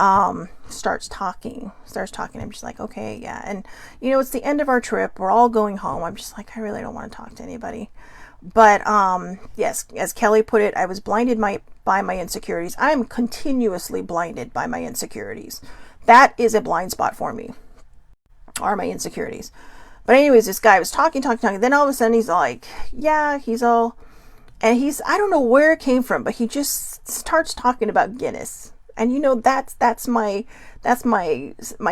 starts talking. I'm just like, okay, yeah. And, you know, it's the end of our trip. We're all going home. I'm just like, I really don't want to talk to anybody. But, yes, as Kelly put it, I was blinded by my insecurities. I'm continuously blinded by my insecurities. That is a blind spot for me, are my insecurities. But anyways, this guy was talking. Then all of a sudden he's like, yeah, and I don't know where it came from, but he just starts talking about Guinness. And you know, that's my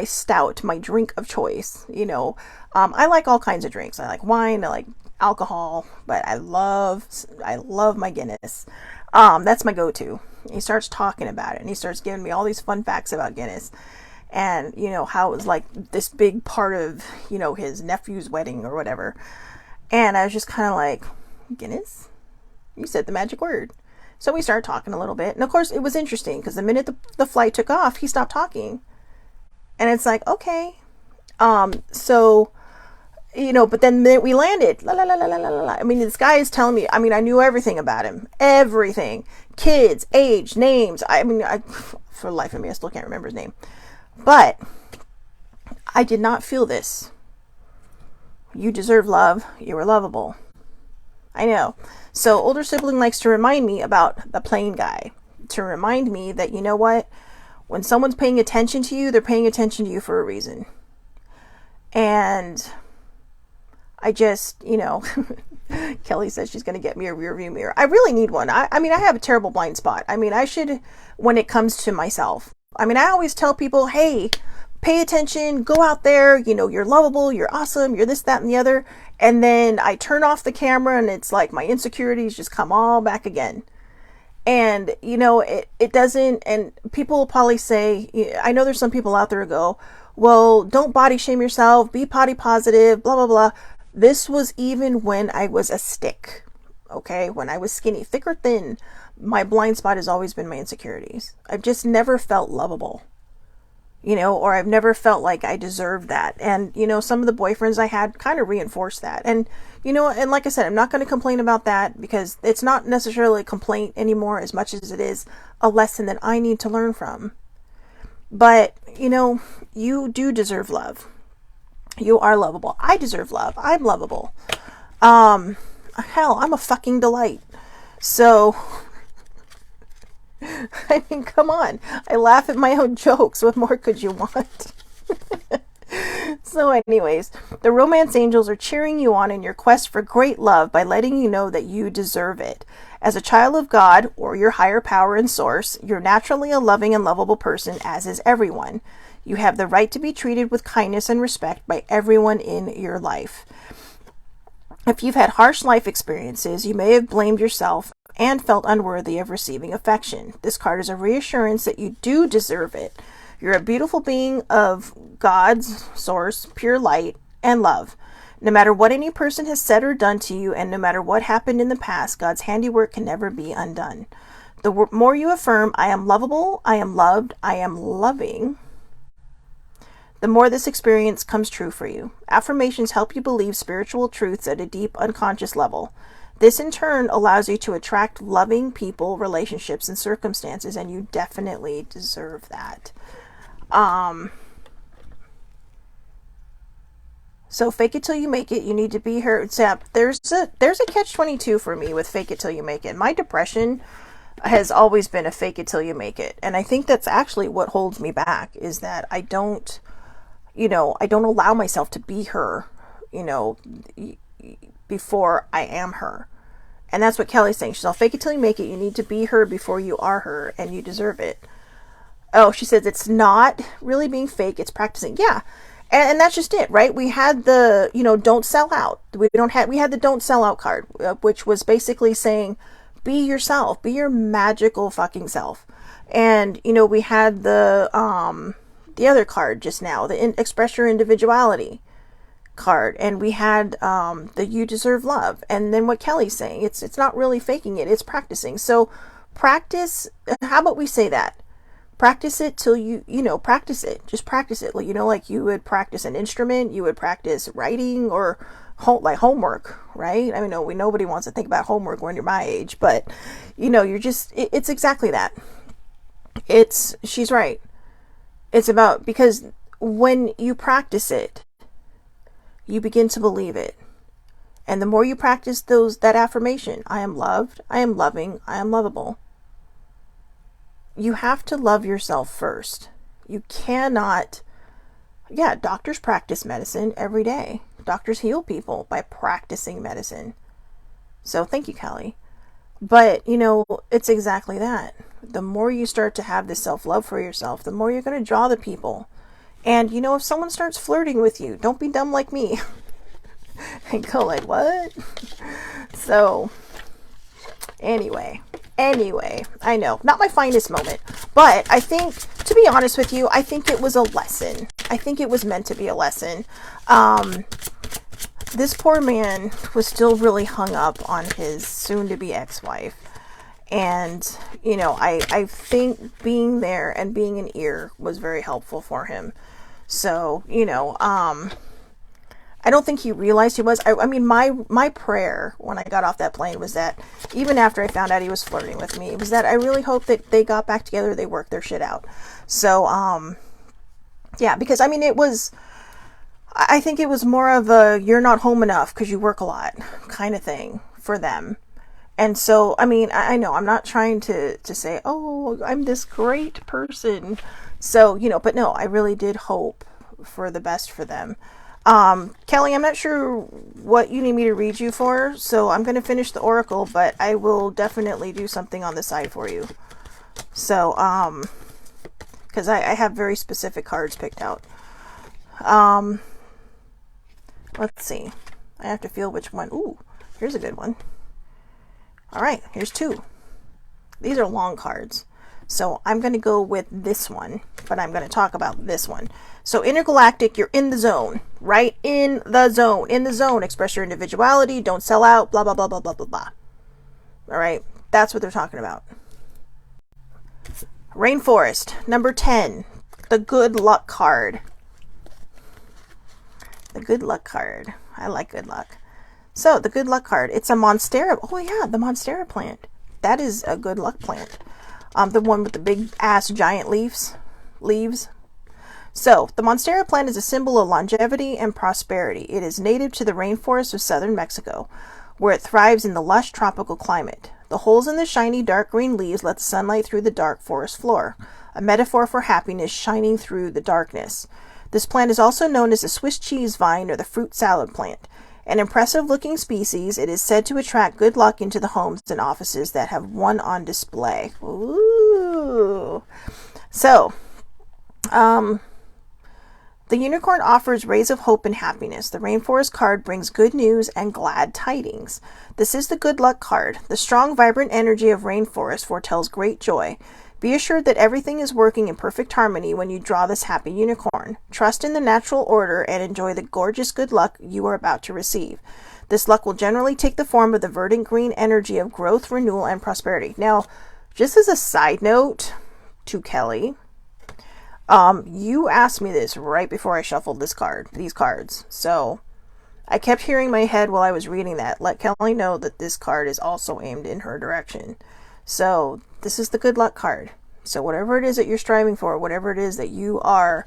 stout, my drink of choice. You know, I like all kinds of drinks. I like wine, I like alcohol, but I love my Guinness. That's my go-to. He starts talking about it, and he starts giving me all these fun facts about Guinness, and you know how it was like this big part of, you know, his nephew's wedding or whatever. And I was just kind of like, Guinness? You said the magic word. So we started talking a little bit. And of course, it was interesting because the minute the flight took off, he stopped talking. And it's like, okay. So, you know, but then the minute we landed, la la la la la la la. I mean, this guy is telling me, I mean, I knew everything about him. Everything. Kids, age, names. I mean, for the life of me, I still can't remember his name. But I did not feel this. You deserve love. You were lovable. I know. So older sibling likes to remind me about the plain guy, to remind me that, you know what, when someone's paying attention to you, they're paying attention to you for a reason. And I just, you know, Kelly says she's going to get me a rear view mirror. I really need one. I mean, I have a terrible blind spot. I mean, I should, when it comes to myself. I mean, I always tell people, hey, pay attention, go out there, you know, you're lovable, you're awesome, you're this, that, and the other. And then I turn off the camera and it's like my insecurities just come all back again. And, you know, it doesn't, and people will probably say, I know there's some people out there who go, well, don't body shame yourself, be body positive, blah, blah, blah. This was even when I was a stick, okay? When I was skinny, thick or thin, my blind spot has always been my insecurities. I've just never felt lovable. You know, or I've never felt like I deserved that. And, you know, some of the boyfriends I had kind of reinforced that. And, you know, and like I said, I'm not going to complain about that because it's not necessarily a complaint anymore as much as it is a lesson that I need to learn from. But, you know, you do deserve love. You are lovable. I deserve love. I'm lovable. Hell, I'm a fucking delight. So, I mean, come on. I laugh at my own jokes. What more could you want? So anyways, the romance angels are cheering you on in your quest for great love by letting you know that you deserve it. As a child of God, or your higher power and source, you're naturally a loving and lovable person, as is everyone. You have the right to be treated with kindness and respect by everyone in your life. If you've had harsh life experiences, you may have blamed yourself and felt unworthy of receiving affection. This card is a reassurance that you do deserve it. You're a beautiful being of God's source, pure light, and love. No matter what any person has said or done to you, and no matter what happened in the past, God's handiwork can never be undone. The more you affirm, I am lovable, I am loved, I am loving, the more this experience comes true for you. Affirmations help you believe spiritual truths at a deep, unconscious level. This in turn allows you to attract loving people, relationships, and circumstances, and you definitely deserve that. So fake it till you make it. You need to be here. There's a catch-22 for me with fake it till you make it. My depression has always been a fake it till you make it. And I think that's actually what holds me back, is that I don't allow myself to be her, before I am her. And that's what Kelly's saying. She's all, fake it till you make it. You need to be her before you are her, and you deserve it. Oh, she says it's not really being fake, it's practicing. Yeah. And that's just it, right? We had the, don't sell out. We had the don't sell out card, which was basically saying, be yourself, be your magical fucking self. And, we had the other card just now, the express your individuality card. And we had the you deserve love. And then what Kelly's saying, it's not really faking it, it's practicing. So practice, how about we say that? Practice it till practice it. Just practice it. Like you would practice an instrument, you would practice writing or like homework, right? I mean, nobody wants to think about homework when you're my age, but it's exactly that. She's right. It's about, because when you practice it, you begin to believe it. And the more you practice that affirmation, I am loved, I am loving, I am lovable. You have to love yourself first. You cannot, doctors practice medicine every day. Doctors heal people by practicing medicine. So thank you, Kelly. But, it's exactly that. The more you start to have this self-love for yourself, the more you're going to draw the people. And, if someone starts flirting with you, don't be dumb like me. And go like, what? So, anyway, I know, not my finest moment, but I think, to be honest with you, I think it was a lesson. I think it was meant to be a lesson. This poor man was still really hung up on his soon-to-be ex-wife. And, I think being there and being an ear was very helpful for him. So, I don't think he realized he was. I mean, my prayer when I got off that plane was that, even after I found out he was flirting with me, was that I really hope that they got back together, they worked their shit out. So, because, I mean, I think it was more of a, you're not home enough because you work a lot kind of thing for them. And so, I mean, I know I'm not trying to say, oh, I'm this great person. So, but no, I really did hope for the best for them. Kelly, I'm not sure what you need me to read you for, so I'm going to finish the oracle, but I will definitely do something on the side for you. So, because I have very specific cards picked out. Let's see. I have to feel which one. Ooh, here's a good one. All right, here's two. These are long cards. So I'm going to go with this one, but I'm going to talk about this one. So intergalactic, you're in the zone, right? In the zone, express your individuality, don't sell out, blah, blah, blah, blah, blah, blah, blah. All right, that's what they're talking about. Rainforest, number 10, the good luck card. The good luck card. I like good luck. So the good luck card, it's a Monstera. Oh yeah, the Monstera plant. That is a good luck plant. The one with the big ass giant leaves. So the Monstera plant is a symbol of longevity and prosperity. It is native to the rainforests of southern Mexico, where it thrives in the lush tropical climate. The holes in the shiny dark green leaves let the sunlight through the dark forest floor, a metaphor for happiness shining through the darkness. This plant is also known as the Swiss cheese vine or the fruit salad plant. An impressive-looking species, it is said to attract good luck into the homes and offices that have one on display. Ooh. So, the unicorn offers rays of hope and happiness. The rainforest card brings good news and glad tidings. This is the good luck card. The strong, vibrant energy of rainforest foretells great joy. Be assured that everything is working in perfect harmony when you draw this happy unicorn. Trust in the natural order and enjoy the gorgeous good luck you are about to receive. This luck will generally take the form of the verdant green energy of growth, renewal, and prosperity. Now, just as a side note to Kelly, you asked me this right before I shuffled these cards. So I kept hearing in my head while I was reading that, let Kelly know that this card is also aimed in her direction. So this is the good luck card. So whatever it is that you're striving for, whatever it is that you are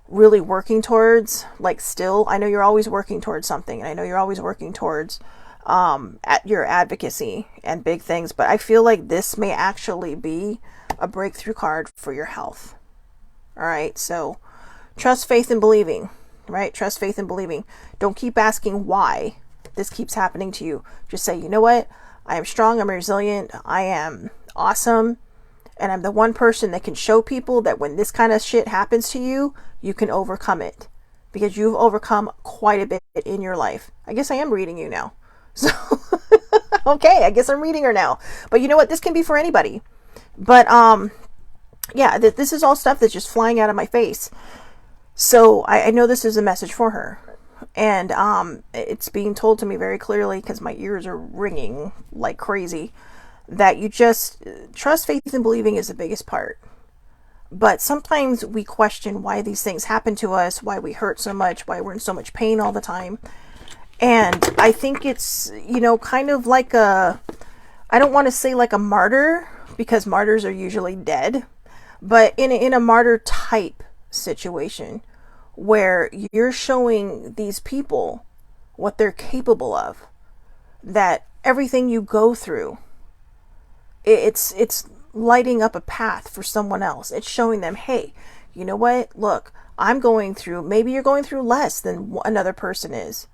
really working towards, like still, I know you're always working towards something, and I know you're always working towards at your advocacy and big things, but I feel like this may actually be a breakthrough card for your health. All right, so trust, faith, and believing, right? Trust, faith, and believing. Don't keep asking why this keeps happening to you. Just say, you know what? I am strong, I'm resilient, I am awesome, and I'm the one person that can show people that when this kind of shit happens to you, you can overcome it. Because you've overcome quite a bit in your life. I guess I am reading you now. So, okay, I guess I'm reading her now. But you know what? This can be for anybody. But, yeah, this is all stuff that's just flying out of my face. So I know this is a message for her. And it's being told to me very clearly, because my ears are ringing like crazy, that you just trust, faith, and believing is the biggest part. But sometimes we question why these things happen to us, why we hurt so much, why we're in so much pain all the time. And I think it's, you know, kind of like I don't want to say like a martyr, because martyrs are usually dead. But in a martyr type situation where you're showing these people what they're capable of, that everything you go through, it's lighting up a path for someone else. It's showing them, hey, you know what? Look, I'm going through, maybe you're going through less than another person is,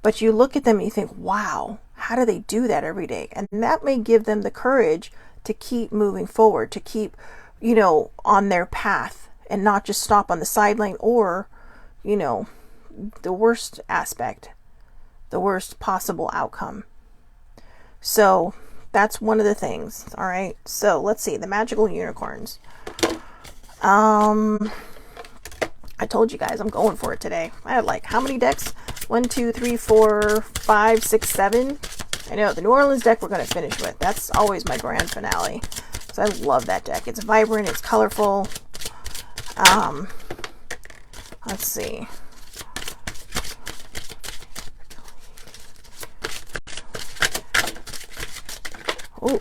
but you look at them and you think, wow, how do they do that every day? And that may give them the courage to keep moving forward, to keep, you know, on their path and not just stop on the sideline or, you know, the worst aspect, the worst possible outcome. So that's one of the things. All right. So let's see the magical unicorns. I told you guys I'm going for it today. I had like how many decks? 1, 2, 3, 4, 5, 6, 7. I know the New Orleans deck we're going to finish with. That's always my grand finale. So I love that deck. It's vibrant. It's colorful. Let's see. Oh,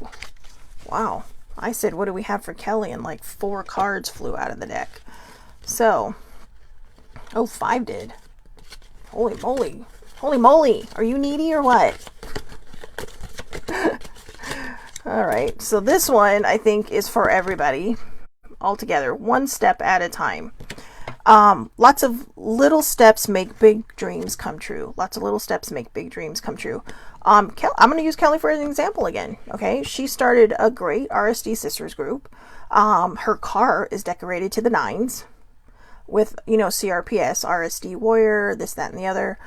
wow. I said, what do we have for Kelly? And like 4 cards flew out of the deck. So, oh, 5 did. Holy moly. Holy moly. Are you needy or what? All right. So this one, I think, is for everybody altogether. One step at a time. Lots of little steps make big dreams come true. Lots of little steps make big dreams come true. I'm going to use Kelly for an example again. Okay. She started a great RSD Sisters group. Her car is decorated to the nines with, you know, CRPS, RSD Warrior, this, that, and the other.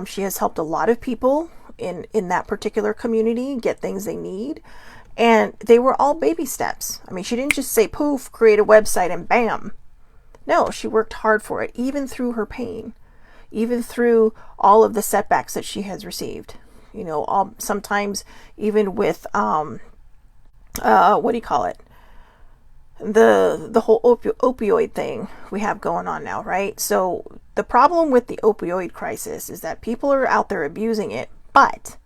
She has helped a lot of people in that particular community get things they need. And they were all baby steps. I mean, she didn't just say, poof, create a website and bam. No, she worked hard for it, even through her pain, even through all of the setbacks that she has received. You know, sometimes even with, what do you call it? The whole opioid thing we have going on now, right? So the problem with the opioid crisis is that people are out there abusing it, but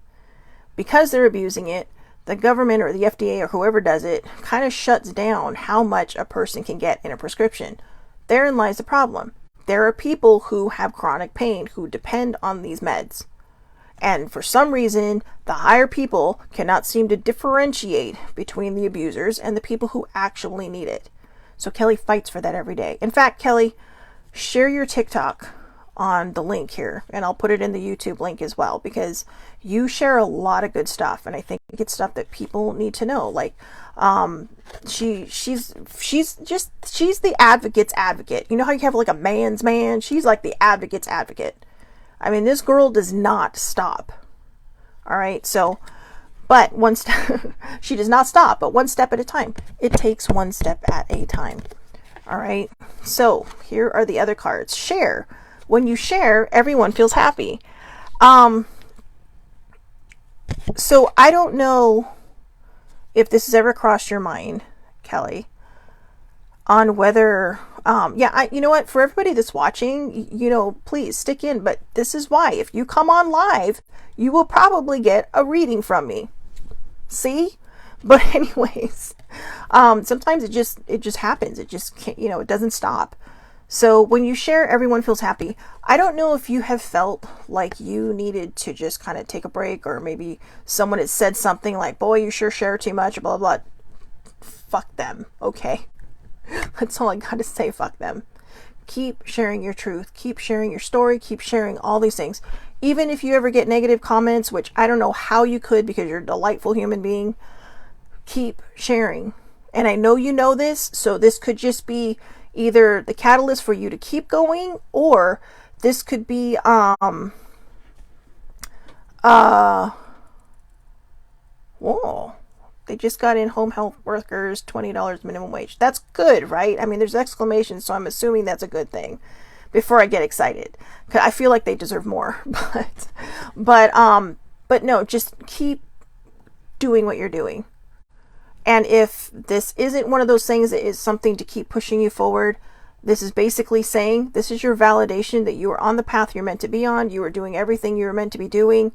because they're abusing it, the government or the FDA or whoever does it kind of shuts down how much a person can get in a prescription. Therein lies the problem. There are people who have chronic pain who depend on these meds. And for some reason, the higher people cannot seem to differentiate between the abusers and the people who actually need it. So Kelly fights for that every day. In fact, Kelly, share your TikTok on the link here, and I'll put it in the YouTube link as well, because you share a lot of good stuff, and I think it's stuff that people need to know. Like, she's the advocate's advocate. You know how you have like a man's man? She's like the advocate's advocate. I mean, this girl does not stop. All right, so, but one step, she does not stop, but one step at a time. It takes one step at a time. All right, so here are the other cards. Share. When you share, everyone feels happy. So I don't know if this has ever crossed your mind, Kelly, on whether, you know what, for everybody that's watching, you know, please stick in, but this is why. If you come on live, you will probably get a reading from me. See? But anyways, sometimes it just happens. It just can't, you know, it doesn't stop. So when you share, everyone feels happy. I don't know if you have felt like you needed to just kind of take a break, or maybe someone had said something like, boy, you sure share too much, blah, blah, blah. Fuck them, okay? That's all I got to say, fuck them. Keep sharing your truth. Keep sharing your story. Keep sharing all these things. Even if you ever get negative comments, which I don't know how you could, because you're a delightful human being, keep sharing. And I know you know this, so this could just be either the catalyst for you to keep going, or this could be whoa, they just got in home health workers $20 minimum wage. That's good, right? I mean, there's exclamations, so I'm assuming that's a good thing before I get excited, because I feel like they deserve more. But no, just keep doing what you're doing. And if this isn't one of those things that is something to keep pushing you forward, this is basically saying this is your validation that you are on the path you're meant to be on. You are doing everything you're meant to be doing,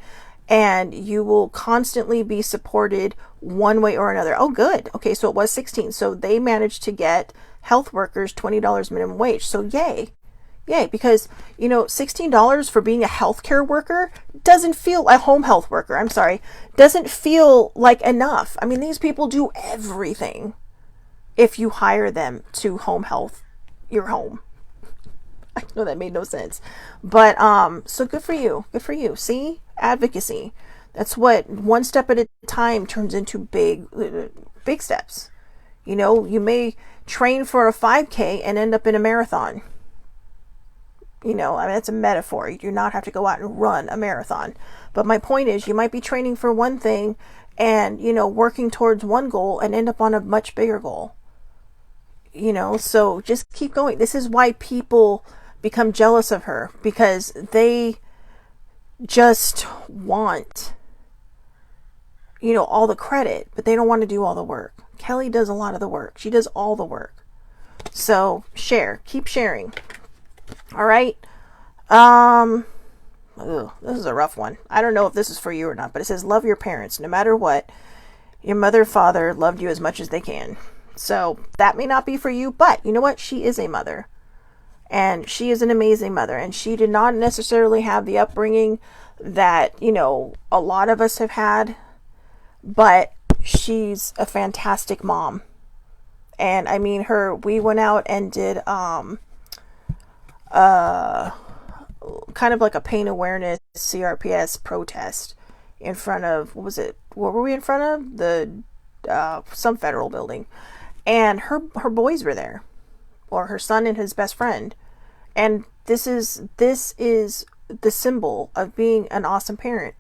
and you will constantly be supported one way or another. Oh, good. Okay, so it was 16. So they managed to get health workers $20 minimum wage. So yay. Yay, because, you know, $16 for being a healthcare worker doesn't feel, a home health worker, I'm sorry, doesn't feel like enough. I mean, these people do everything if you hire them to home health your home. I know that made no sense. But, so good for you. Good for you. See? Advocacy. That's what one step at a time turns into big steps. You know, you may train for a 5K and end up in a marathon. You know, I mean, that's a metaphor. You do not have to go out and run a marathon. But my point is, you might be training for one thing and, you know, working towards one goal and end up on a much bigger goal. You know, so just keep going. This is why people become jealous of her, because they just want, you know, all the credit, but they don't want to do all the work. Kelly does a lot of the work. She does all the work. So share, keep sharing. All right. This is a rough one. I don't know if this is for you or not, but it says, love your parents. No matter what, your mother, father loved you as much as they can. So that may not be for you, but you know what? She is a mother, and she is an amazing mother, and she did not necessarily have the upbringing that, you know, a lot of us have had, but she's a fantastic mom. And I mean, we went out and did, kind of like a pain awareness CRPS protest in front of, what were we in front of? Some federal building. And her boys were there, or her son and his best friend. And this is the symbol of being an awesome parent,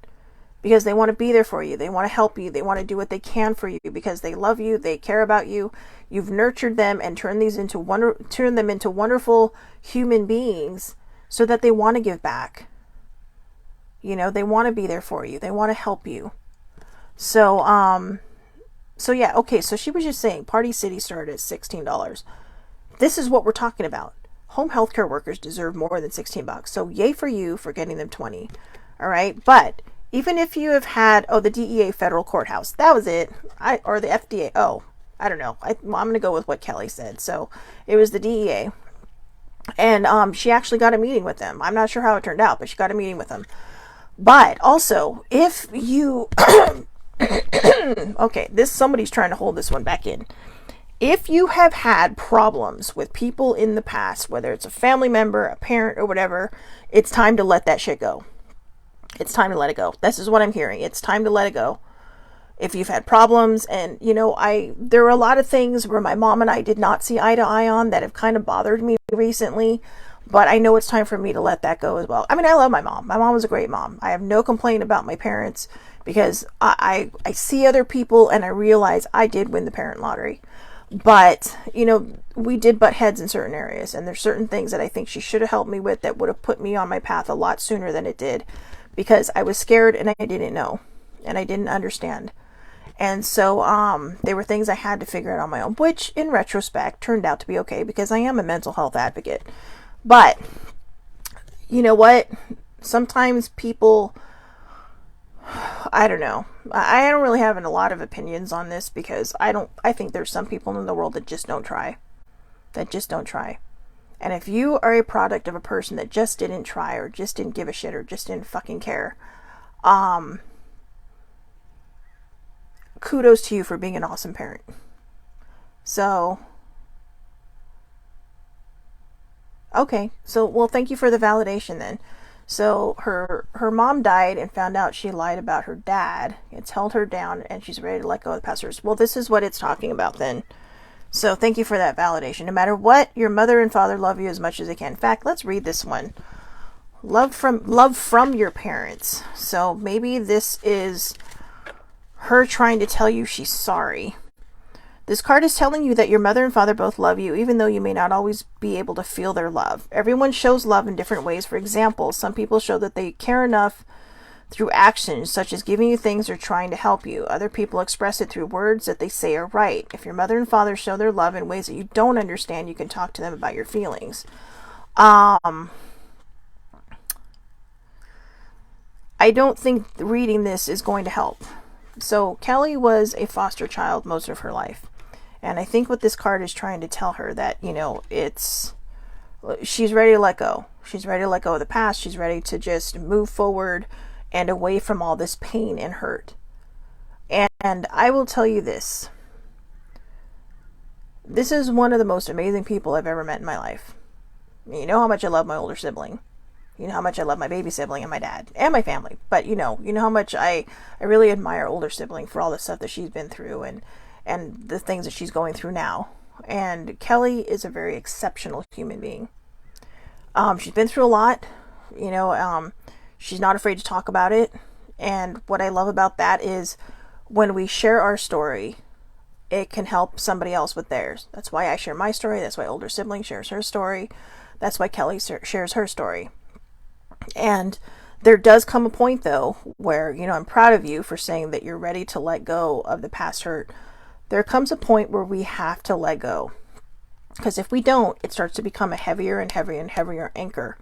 because they want to be there for you. They want to help you. They want to do what they can for you because they love you. They care about you. You've nurtured them and turned them into wonderful human beings so that they want to give back. You know, they want to be there for you. They want to help you. So yeah, okay. So she was just saying Party City started at $16. This is what we're talking about. Home healthcare workers deserve more than $16. So yay for you for getting them 20. All right. But even if you have had, the DEA federal courthouse, that was it. Or the FDA. I don't know. I'm going to go with what Kelly said. So it was the DEA. And she actually got a meeting with them. I'm not sure how it turned out, but she got a meeting with them. But also, if you... okay, somebody's trying to hold this one back in. If you have had problems with people in the past, whether it's a family member, a parent, or whatever, it's time to let that shit go. It's time to let it go. This is what I'm hearing. It's time to let it go. If you've had problems, and there are a lot of things where my mom and I did not see eye to eye on that have kind of bothered me recently, but I know it's time for me to let that go as well. I mean, I love my mom. My mom was a great mom. I have no complaint about my parents, because I see other people and I realize I did win the parent lottery. But, we did butt heads in certain areas, and there's certain things that I think she should have helped me with that would have put me on my path a lot sooner than it did, because I was scared and I didn't know and I didn't understand. And so there were things I had to figure out on my own, which in retrospect turned out to be okay, because I am a mental health advocate. But you know what? Sometimes people, I don't know. I don't really have a lot of opinions on this, because I think there's some people in the world that just don't try. And if you are a product of a person that just didn't try, or just didn't give a shit, or just didn't fucking care, kudos to you for being an awesome parent. So, okay. So, well, thank you for the validation then. So her mom died and found out she lied about her dad. It's held her down, and she's ready to let go of the past. Well, this is what it's talking about then. So thank you for that validation. No matter what, your mother and father love you as much as they can. In fact, let's read this one. Love from your parents. So maybe this is her trying to tell you she's sorry. This card is telling you that your mother and father both love you, even though you may not always be able to feel their love. Everyone shows love in different ways. For example, some people show that they care enough through actions, such as giving you things or trying to help you. Other people express it through words that they say are right. If your mother and father show their love in ways that you don't understand, you can talk to them about your feelings. I don't think reading this is going to help. So Kelly was a foster child most of her life. And I think what this card is trying to tell her, that, she's ready to let go. She's ready to let go of the past. She's ready to just move forward and away from all this pain and hurt. And I will tell you this. This is one of the most amazing people I've ever met in my life. You know how much I love my older sibling. You know how much I love my baby sibling and my dad and my family. But you know how much I really admire older sibling for all the stuff that she's been through and the things that she's going through now. And Kelly is a very exceptional human being. She's been through a lot. She's not afraid to talk about it. And what I love about that is when we share our story, it can help somebody else with theirs. That's why I share my story. That's why older sibling shares her story. That's why Kelly shares her story. And there does come a point, though, where, I'm proud of you for saying that you're ready to let go of the past hurt. There comes a point where we have to let go. Because if we don't, it starts to become a heavier and heavier and heavier anchor.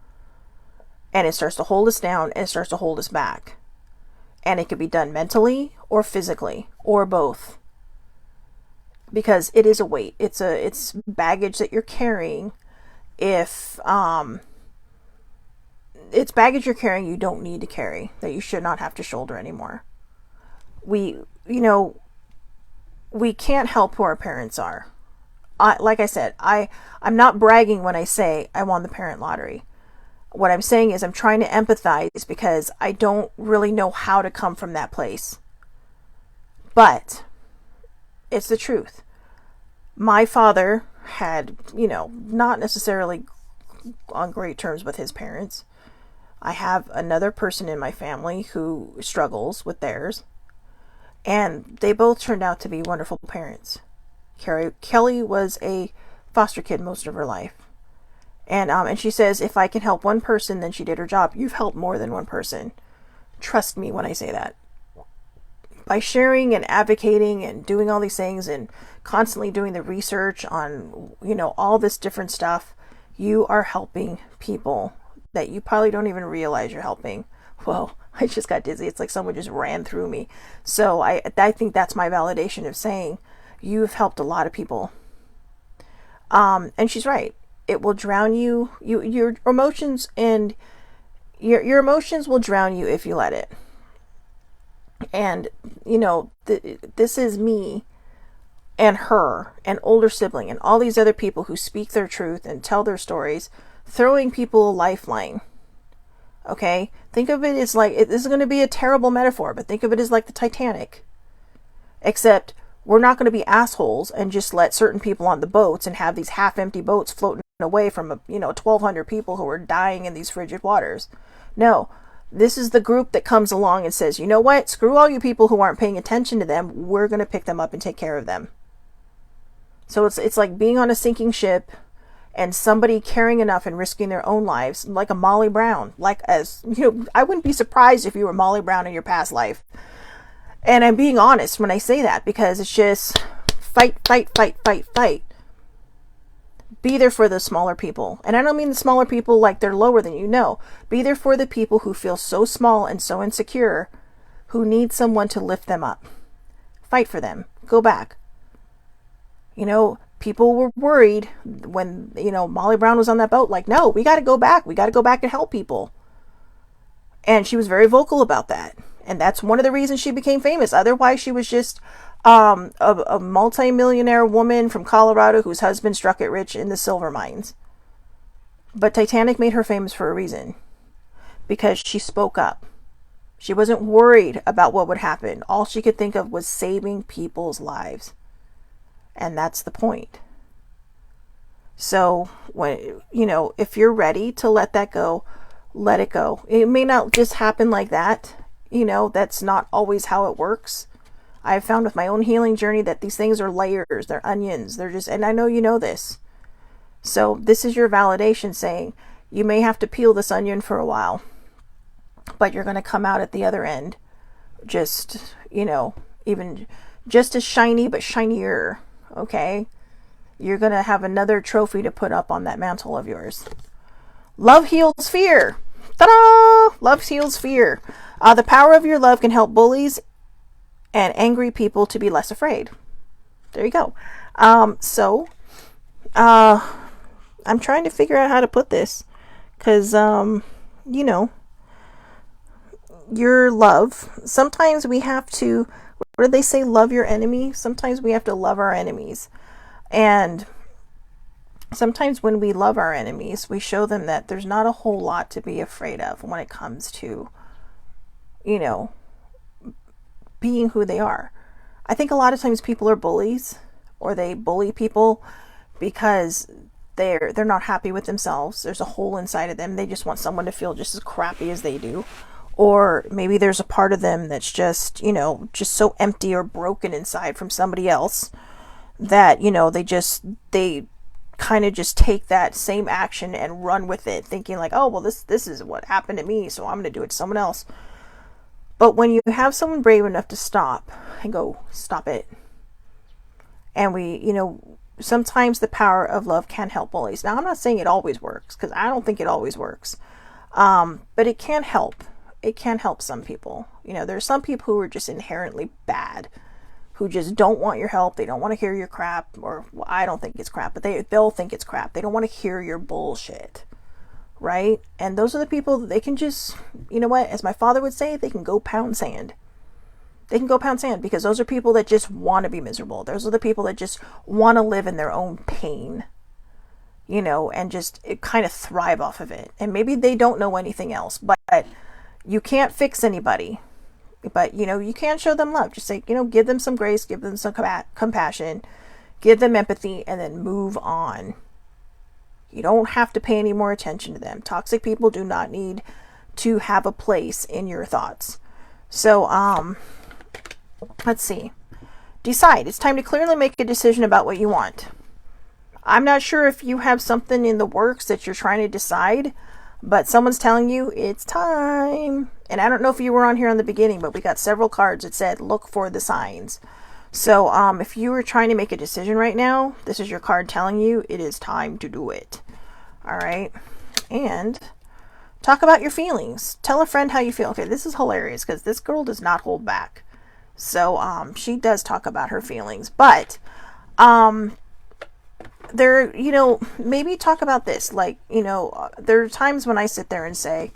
And it starts to hold us down, and it starts to hold us back. And it could be done mentally or physically or both. Because it is a weight. It's baggage that you're carrying. If it's baggage you're carrying you don't need to carry, that you should not have to shoulder anymore. We can't help who our parents are. Like I said, I'm not bragging when I say I won the parent lottery. What I'm saying is I'm trying to empathize, because I don't really know how to come from that place. But it's the truth. My father had, not necessarily on great terms with his parents. I have another person in my family who struggles with theirs. And they both turned out to be wonderful parents. Kelly was a foster kid most of her life. And she says, if I can help one person, then she did her job. You've helped more than one person. Trust me when I say that. By sharing and advocating and doing all these things and constantly doing the research on, all this different stuff, you are helping people that you probably don't even realize you're helping. Whoa, I just got dizzy. It's like someone just ran through me. So I think that's my validation of saying you've helped a lot of people. And she's right. It will drown you. Your emotions and your emotions will drown you if you let it. And, this is me and her, and older sibling, and all these other people who speak their truth and tell their stories, throwing people a lifeline. Okay? Think of it as like, this is going to be a terrible metaphor, but think of it as like the Titanic. Except we're not going to be assholes and just let certain people on the boats and have these half-empty boats floating away from 1,200 people who are dying in these frigid waters. No, this is the group that comes along and says, you know what, screw all you people who aren't paying attention to them, we're going to pick them up and take care of them. So it's like being on a sinking ship and somebody caring enough and risking their own lives, like a Molly Brown. Like, as I wouldn't be surprised if you were Molly Brown in your past life. And I'm being honest when I say that, because it's just fight, fight, fight, fight, fight. Be there for the smaller people. And I don't mean the smaller people like they're lower than you. No. Be there for the people who feel so small and so insecure, who need someone to lift them up. Fight for them. Go back. People were worried when, Molly Brown was on that boat. Like, no, we got to go back. We got to go back and help people. And she was very vocal about that. And that's one of the reasons she became famous. Otherwise, she was just a multi-millionaire woman from Colorado whose husband struck it rich in the silver mines. But Titanic made her famous for a reason. Because she spoke up. She wasn't worried about what would happen. All she could think of was saving people's lives. And that's the point. So, if you're ready to let that go, let it go. It may not just happen like that. That's not always how it works. I've found with my own healing journey that these things are layers, they're onions, and I know you know this. So this is your validation saying, you may have to peel this onion for a while, but you're going to come out at the other end just, even just as shiny, but shinier. Okay? You're going to have another trophy to put up on that mantle of yours. Love heals fear. Ta-da! Love heals fear. The power of your love can help bullies and angry people to be less afraid. There you go. I'm trying to figure out how to put this, because, your love, sometimes we have to, what do they say, love your enemy? Sometimes we have to love our enemies. And sometimes when we love our enemies, we show them that there's not a whole lot to be afraid of when it comes to, being who they are. I think a lot of times people are bullies, or they bully people because they're not happy with themselves. There's a hole inside of them. They just want someone to feel just as crappy as they do. Or maybe there's a part of them that's just, just so empty or broken inside from somebody else that, they kind of just take that same action and run with it, thinking like, oh, well, this is what happened to me, so I'm going to do it to someone else. But when you have someone brave enough to stop and go, stop it. And sometimes the power of love can help bullies. Now, I'm not saying it always works, because I don't think it always works. But it can help. It can help some people. There's some people who are just inherently bad, who just don't want your help. They don't want to hear your crap, or well, I don't think it's crap, but they'll think it's crap. They don't want to hear your bullshit. Right? And those are the people that they can just, as my father would say, they can go pound sand. They can go pound sand, because those are people that just want to be miserable. Those are the people that just want to live in their own pain, and just kind of thrive off of it. And maybe they don't know anything else, but you can't fix anybody. But, you can show them love. Just say, give them some grace, give them some compassion, give them empathy, and then move on. You don't have to pay any more attention to them. Toxic people do not need to have a place in your thoughts. So, let's see. Decide. It's time to clearly make a decision about what you want. I'm not sure if you have something in the works that you're trying to decide, but someone's telling you it's time. And I don't know if you were on here in the beginning, but we got several cards that said, look for the signs. So, if you were trying to make a decision right now, this is your card telling you it is time to do it. All right. And talk about your feelings. Tell a friend how you feel. Okay, this is hilarious, because this girl does not hold back. So, she does talk about her feelings, but, maybe talk about this. Like, there are times when I sit there and say,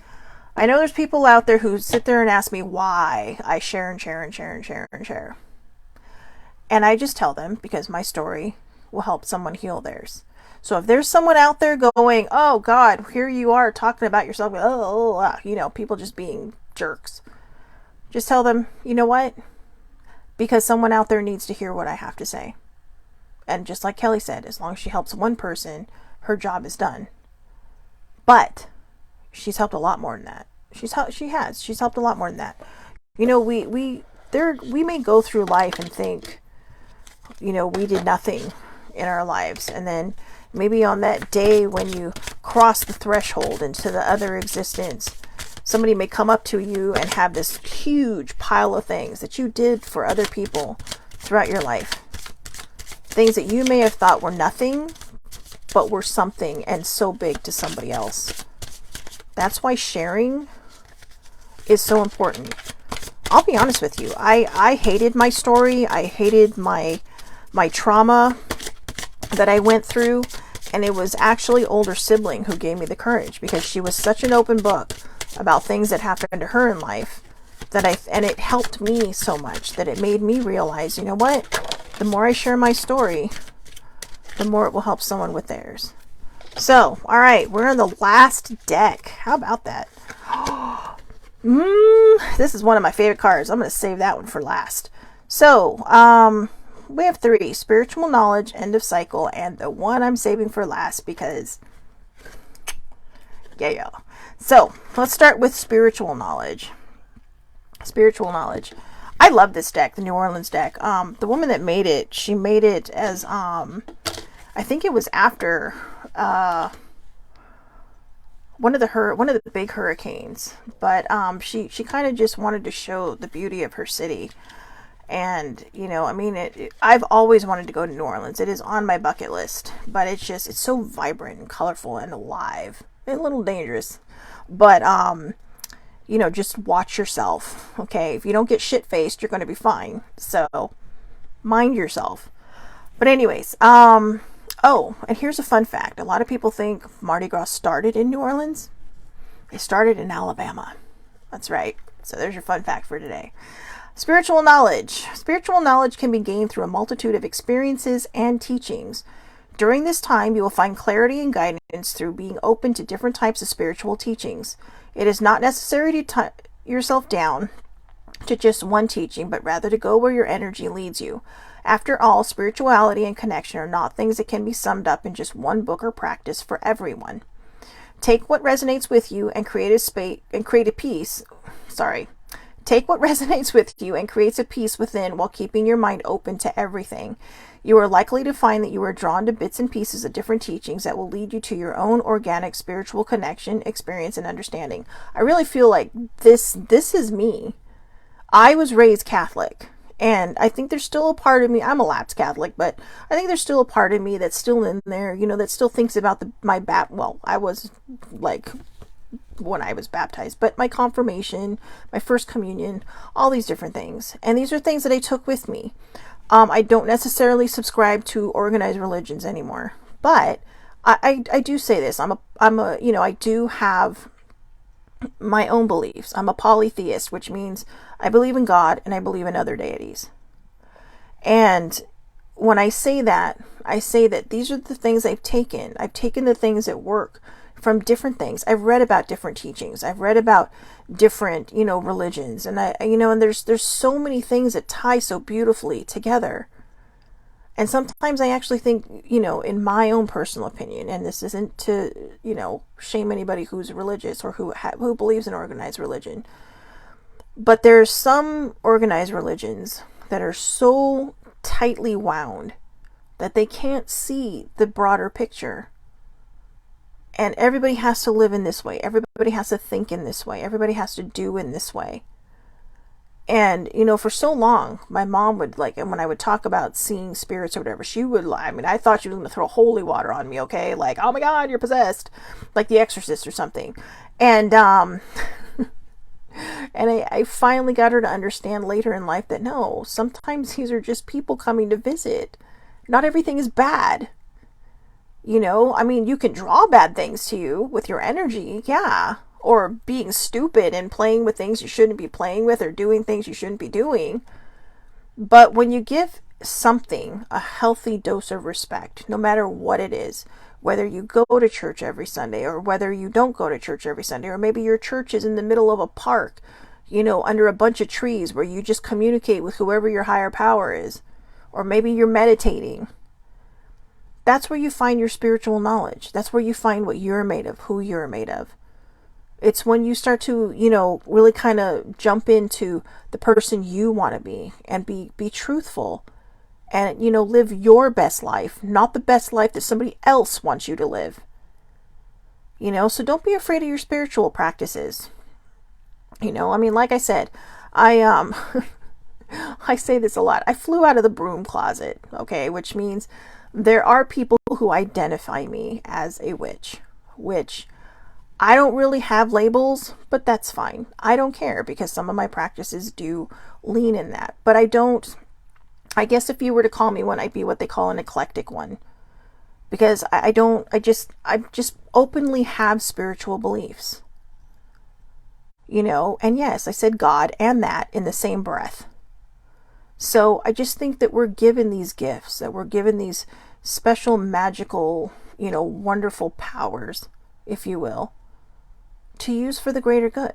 I know there's people out there who sit there and ask me why I share and share and share and share and share. And I just tell them because my story will help someone heal theirs. So if there's someone out there going, oh God, here you are talking about yourself, people just being jerks, just tell them, you know what? Because someone out there needs to hear what I have to say. And just like Kelly said, as long as she helps one person, her job is done. But she's helped a lot more than that. She's helped a lot more than that. We may go through life and think, we did nothing in our lives. And then maybe on that day when you cross the threshold into the other existence, somebody may come up to you and have this huge pile of things that you did for other people throughout your life. Things that you may have thought were nothing, but were something and so big to somebody else. That's why sharing is so important. I'll be honest with you. I hated my story. I hated my trauma that I went through. And it was actually older sibling who gave me the courage, because she was such an open book about things that happened to her in life and it helped me so much that it made me realize, you know what? The more I share my story, the more it will help someone with theirs. So, all right, we're on the last deck. How about that? This is one of my favorite cards. I'm going to save that one for last. So, we have 3: spiritual knowledge, end of cycle, and the one I'm saving for last because, yeah. So, let's start with spiritual knowledge. Spiritual knowledge. I love this deck, the New Orleans deck. The woman that made it, she made it as, I think it was after, one of the big hurricanes, but she kind of just wanted to show the beauty of her city. And I've always wanted to go to New Orleans. It is on my bucket list, but it's so vibrant and colorful and alive and a little dangerous, but just watch yourself. Okay, if you don't get shit-faced, you're going to be fine, so mind yourself. But anyways, oh, and here's a fun fact. A lot of people think Mardi Gras started in New Orleans. It started in Alabama. That's right. So there's your fun fact for today. Spiritual knowledge. Spiritual knowledge can be gained through a multitude of experiences and teachings. During this time, you will find clarity and guidance through being open to different types of spiritual teachings. It is not necessary to tie yourself down to just one teaching, but rather to go where your energy leads you. After all, spirituality and connection are not things that can be summed up in just one book or practice for everyone. Take what resonates with you and create a peace. Take what resonates with you and creates a peace within while keeping your mind open to everything. You are likely to find that you are drawn to bits and pieces of different teachings that will lead you to your own organic spiritual connection, experience, and understanding. I really feel like this is me. I was raised Catholic, and I think there's still a part of me, I'm a lapsed Catholic, but I think there's still a part of me that's still in there, that still thinks about I was like when I was baptized, but my confirmation, my first communion, all these different things. And these are things that I took with me. I don't necessarily subscribe to organized religions anymore, but I do say this. I do have my own beliefs. I'm a polytheist, which means I believe in God and I believe in other deities. And when I say that these are the things I've taken. I've taken the things that work from different things. I've read about different teachings. I've read about different, religions. And and there's so many things that tie so beautifully together. And sometimes I actually think, in my own personal opinion, and this isn't to, shame anybody who's religious or who believes in organized religion, but there's some organized religions that are so tightly wound that they can't see the broader picture. And everybody has to live in this way. Everybody has to think in this way. Everybody has to do in this way. And, for so long, my mom would and when I would talk about seeing spirits or whatever, she would I thought she was going to throw holy water on me, okay? Like, oh my God, you're possessed. Like The Exorcist or something. And, and I finally got her to understand later in life that no, sometimes these are just people coming to visit. Not everything is bad. You can draw bad things to you with your energy, yeah. Or being stupid and playing with things you shouldn't be playing with or doing things you shouldn't be doing. But when you give something, a healthy dose of respect, no matter what it is. Whether you go to church every Sunday or whether you don't go to church every Sunday, or maybe your church is in the middle of a park, under a bunch of trees where you just communicate with whoever your higher power is, or maybe you're meditating. That's where you find your spiritual knowledge. That's where you find what you're made of, who you're made of. It's when you start to, really kind of jump into the person you want to be and be truthful and, live your best life, not the best life that somebody else wants you to live. So don't be afraid of your spiritual practices. Like I said, I I say this a lot. I flew out of the broom closet, okay, which means there are people who identify me as a witch, which I don't really have labels, but that's fine. I don't care because some of my practices do lean in that. But I guess if you were to call me one, I'd be what they call an eclectic one. Because I just openly have spiritual beliefs. And yes, I said God and that in the same breath. So I just think that we're given these gifts, that we're given these special magical, wonderful powers, if you will, to use for the greater good.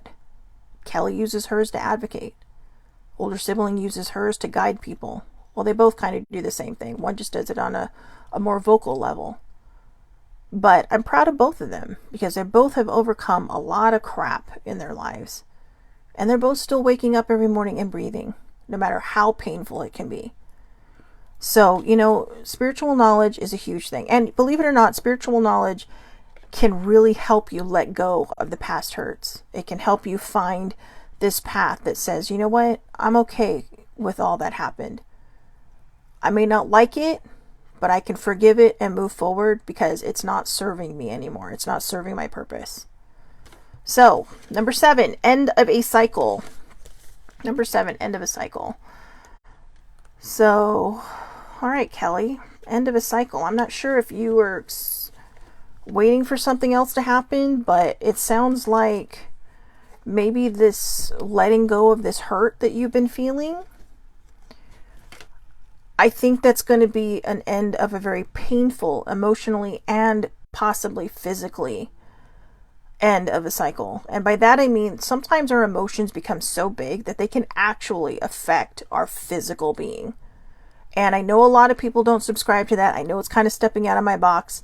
Kelly uses hers to advocate. Older sibling uses hers to guide people. Well, they both kind of do the same thing. One just does it on a more vocal level. But I'm proud of both of them because they both have overcome a lot of crap in their lives. And they're both still waking up every morning and breathing, no matter how painful it can be. So, spiritual knowledge is a huge thing. And believe it or not, spiritual knowledge can really help you let go of the past hurts. It can help you find this path that says, you know what, I'm okay with all that happened. I may not like it, but I can forgive it and move forward because it's not serving me anymore. It's not serving my purpose. So, number 7, end of a cycle. Number 7, end of a cycle. So, all right, Kelly, end of a cycle. I'm not sure if you were waiting for something else to happen, but it sounds like maybe this letting go of this hurt that you've been feeling, I think that's going to be an end of a very painful, emotionally and possibly physically end of a cycle. And by that I mean sometimes our emotions become so big that they can actually affect our physical being. And I know a lot of people don't subscribe to that. I know it's kind of stepping out of my box.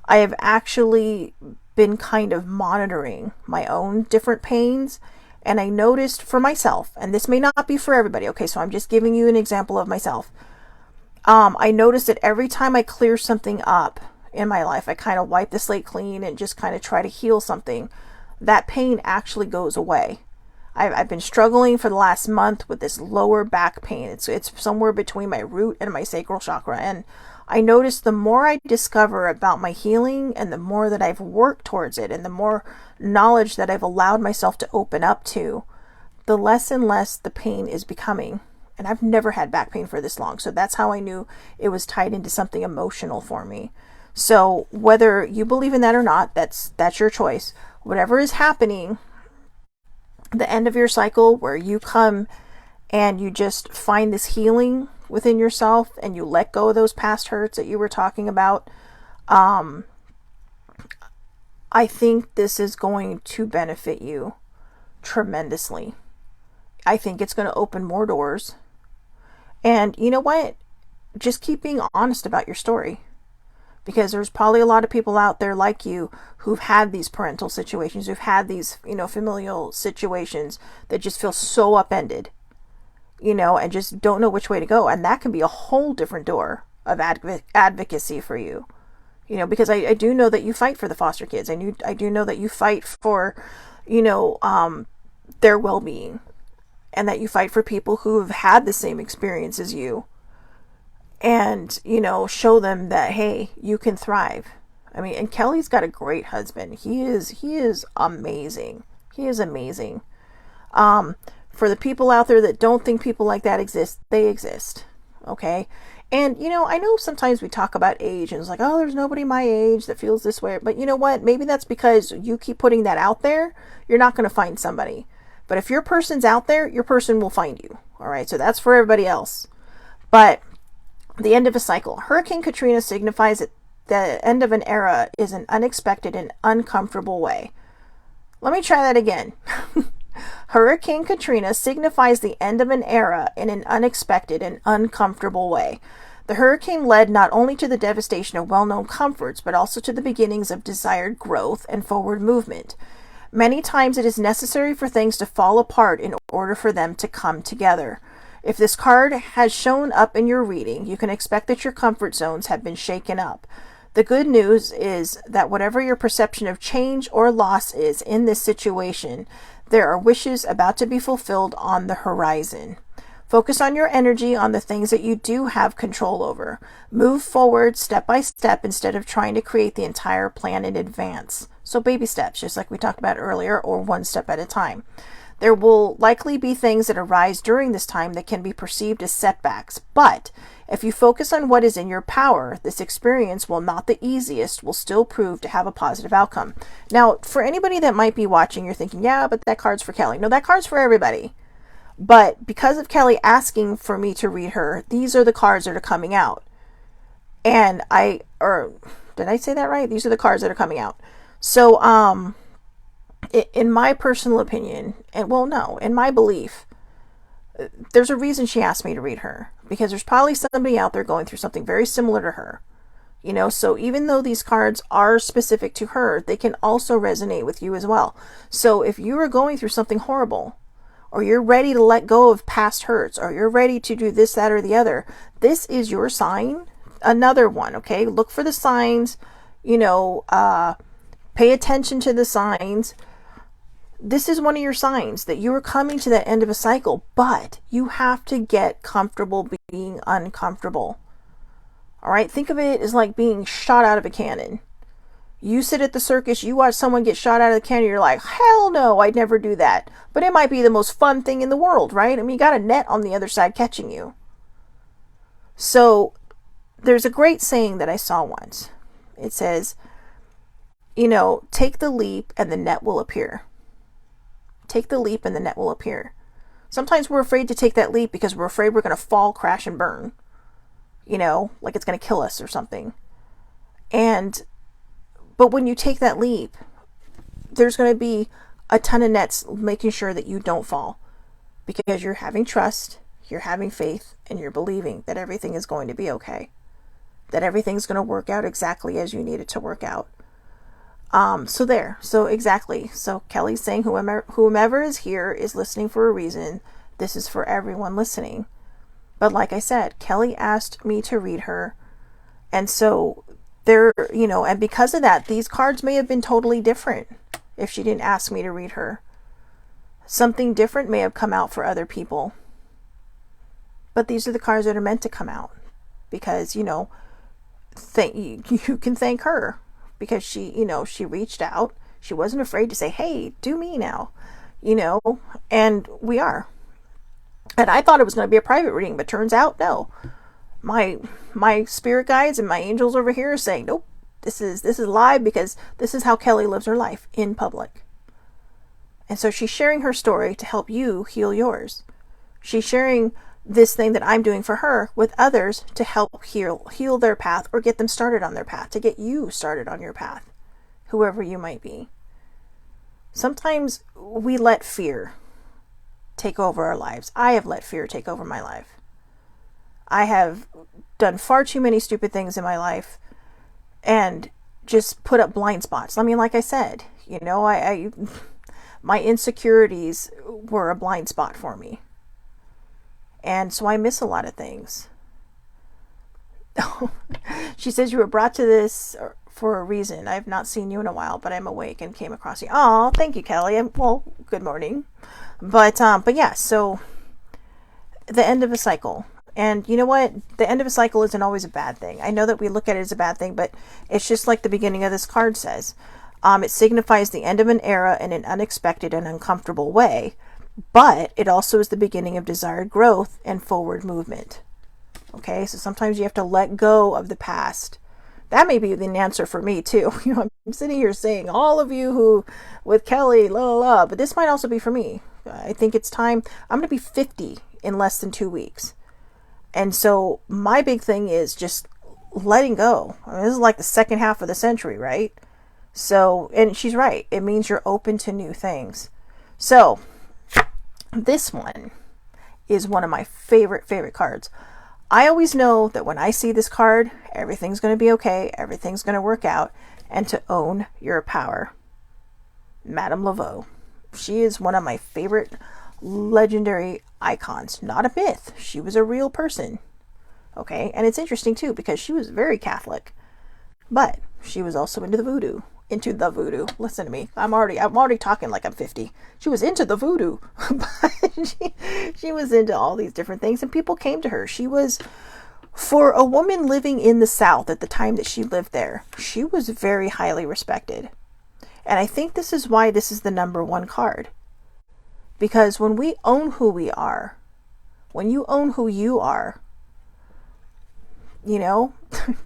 I have actually been kind of monitoring my own different pains, and I noticed for myself, and this may not be for everybody, okay, so I'm just giving you an example of myself. I noticed that every time I clear something up in my life, I kind of wipe the slate clean and just kind of try to heal something, that pain actually goes away. I've been struggling for the last month with this lower back pain. It's somewhere between my root and my sacral chakra, and I noticed the more I discover about my healing and the more that I've worked towards it and the more knowledge that I've allowed myself to open up to, the less and less the pain is becoming. And I've never had back pain for this long. So that's how I knew it was tied into something emotional for me. So whether you believe in that or not, that's your choice. Whatever is happening, the end of your cycle where you come and you just find this healing within yourself and you let go of those past hurts that you were talking about, I think this is going to benefit you tremendously. I think it's going to open more doors. And you know what? Just keep being honest about your story. Because there's probably a lot of people out there like you who've had these parental situations, who've had these, familial situations that just feel so upended, and just don't know which way to go. And that can be a whole different door of advocacy for you, because I do know that you fight for the foster kids. I do know that you fight for, their well-being, and that you fight for people who have had the same experience as you. And, show them that, hey, you can thrive. I mean, and Kelly's got a great husband. He is amazing. He is amazing. For the people out there that don't think people like that exist, they exist. Okay. And, I know sometimes we talk about age and it's like, oh, there's nobody my age that feels this way. But you know what? Maybe that's because you keep putting that out there. You're not going to find somebody. But if your person's out there, your person will find you. All right. So that's for everybody else. But The end of a cycle. Hurricane Katrina signifies that the end of an era is an unexpected and uncomfortable way. Let me try that again. Hurricane Katrina signifies the end of an era in an unexpected and uncomfortable way. The hurricane led not only to the devastation of well-known comforts, but also to the beginnings of desired growth and forward movement. Many times it is necessary for things to fall apart in order for them to come together. If this card has shown up in your reading, you can expect that your comfort zones have been shaken up. The good news is that whatever your perception of change or loss is in this situation, there are wishes about to be fulfilled on the horizon. Focus on your energy on the things that you do have control over. Move forward step by step instead of trying to create the entire plan in advance. So baby steps, just like we talked about earlier, or one step at a time. There will likely be things that arise during this time that can be perceived as setbacks, but if you focus on what is in your power, this experience, while not the easiest, will still prove to have a positive outcome. Now, for anybody that might be watching, you're thinking, yeah, but that card's for Kelly. No, that card's for everybody. But because of Kelly asking for me to read her, these are the cards that are coming out. And did I say that right? These are the cards that are coming out. So, in my personal opinion, in my belief, there's a reason she asked me to read her, because there's probably somebody out there going through something very similar to her. So even though these cards are specific to her, they can also resonate with you as well. So if you are going through something horrible, or you're ready to let go of past hurts, or you're ready to do this, that, or the other, this is your sign. Another one, okay? Look for the signs, pay attention to the signs. This is one of your signs that you are coming to that end of a cycle, but you have to get comfortable being uncomfortable. All right, think of it as like being shot out of a cannon. You sit at the circus, you watch someone get shot out of the cannon, you're like, hell no, I'd never do that. But it might be the most fun thing in the world, right? I mean, you got a net on the other side catching you. So there's a great saying that I saw once. It says, take the leap and the net will appear. Take the leap and the net will appear. Sometimes we're afraid to take that leap because we're afraid we're going to fall, crash, and burn. Like it's going to kill us or something. But when you take that leap, there's going to be a ton of nets making sure that you don't fall, because you're having trust, you're having faith, and you're believing that everything is going to be okay, that everything's going to work out exactly as you need it to work out. So exactly. So Kelly's saying whomever is here is listening for a reason. This is for everyone listening. But like I said, Kelly asked me to read her. And so and because of that, these cards may have been totally different if she didn't ask me to read her. Something different may have come out for other people. But these are the cards that are meant to come out, because, you can thank her. Because she reached out. She wasn't afraid to say, hey, do me now, and we are. And I thought it was going to be a private reading, but turns out, no. My spirit guides and my angels over here are saying, nope, this is live, because this is how Kelly lives her life in public. And so she's sharing her story to help you heal yours. She's sharing this thing that I'm doing for her with others to help heal their path, or get them started on their path, to get you started on your path, whoever you might be. Sometimes we let fear take over our lives. I have let fear take over my life. I have done far too many stupid things in my life and just put up blind spots. I mean, like I said, my insecurities were a blind spot for me. And so I miss a lot of things. She says, you were brought to this for a reason. I have not seen you in a while, but I'm awake and came across you. Oh, thank you, Kelly. Good morning. But yeah, so the end of a cycle. And you know what? The end of a cycle isn't always a bad thing. I know that we look at it as a bad thing, but it's just like the beginning of this card says. It signifies the end of an era in an unexpected and uncomfortable way. But it also is the beginning of desired growth and forward movement. Okay, so sometimes you have to let go of the past. That may be the answer for me too. I'm sitting here saying all of you who with Kelly, but this might also be for me. I think it's time. I'm going to be 50 in less than 2 weeks. And so my big thing is just letting go. I mean, this is like the second half of the century, right? So, and she's right. It means you're open to new things. So this one is one of my favorite cards. I always know that when I see this card, everything's going to be okay. Everything's going to work out. And to own your power. Madame Laveau. She is one of my favorite legendary icons. Not a myth. She was a real person. Okay. And it's interesting too, because she was very Catholic, but she was also into the voodoo. Listen to me. I'm already talking like I'm 50. She was into the voodoo. But she was into all these different things, and people came to her. She was, for a woman living in the South at the time that she lived there, she was very highly respected. And I think this is why this is the number one card. Because when we own who we are, when you own who you are, you know,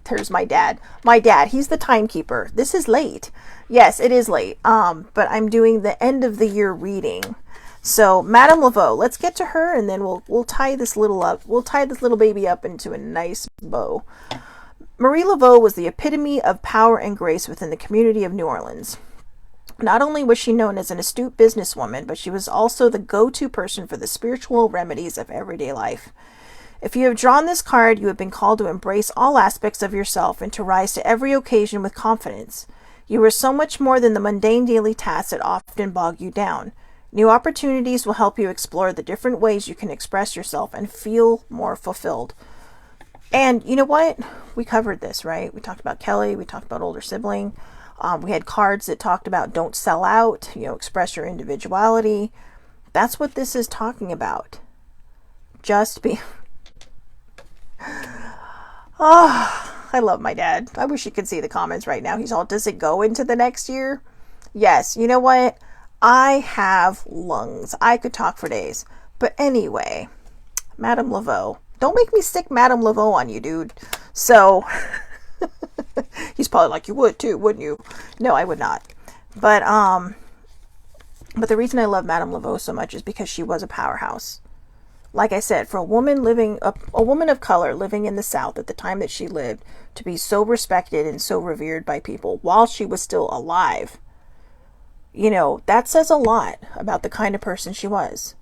there's my dad. My dad, he's the timekeeper. This is late. Yes, it is late. But I'm doing the end of the year reading. So Madame Laveau, let's get to her, and then we'll tie this little up. We'll tie this little baby up into a nice bow. Marie Laveau was the epitome of power and grace within the community of New Orleans. Not only was she known as an astute businesswoman, but she was also the go-to person for the spiritual remedies of everyday life. If you have drawn this card, you have been called to embrace all aspects of yourself and to rise to every occasion with confidence. You are so much more than the mundane daily tasks that often bog you down. New opportunities will help you explore the different ways you can express yourself and feel more fulfilled. And you know what? We covered this, right? We talked about Kelly. We talked about older sibling. We had cards that talked about don't sell out, express your individuality. That's what this is talking about. Just be... Oh, I love my dad. I wish you could see the comments right now. He's all, does it go into the next year? Yes. You know what? I have lungs. I could talk for days. But anyway, Madame Laveau. Don't make me stick Madame Laveau on you, dude. So, he's probably like, you would too, wouldn't you? No, I would not. But the reason I love Madame Laveau so much is because she was a powerhouse. Like I said, for a woman of color living in the South at the time that she lived, to be so respected and so revered by people while she was still alive, that says a lot about the kind of person she was.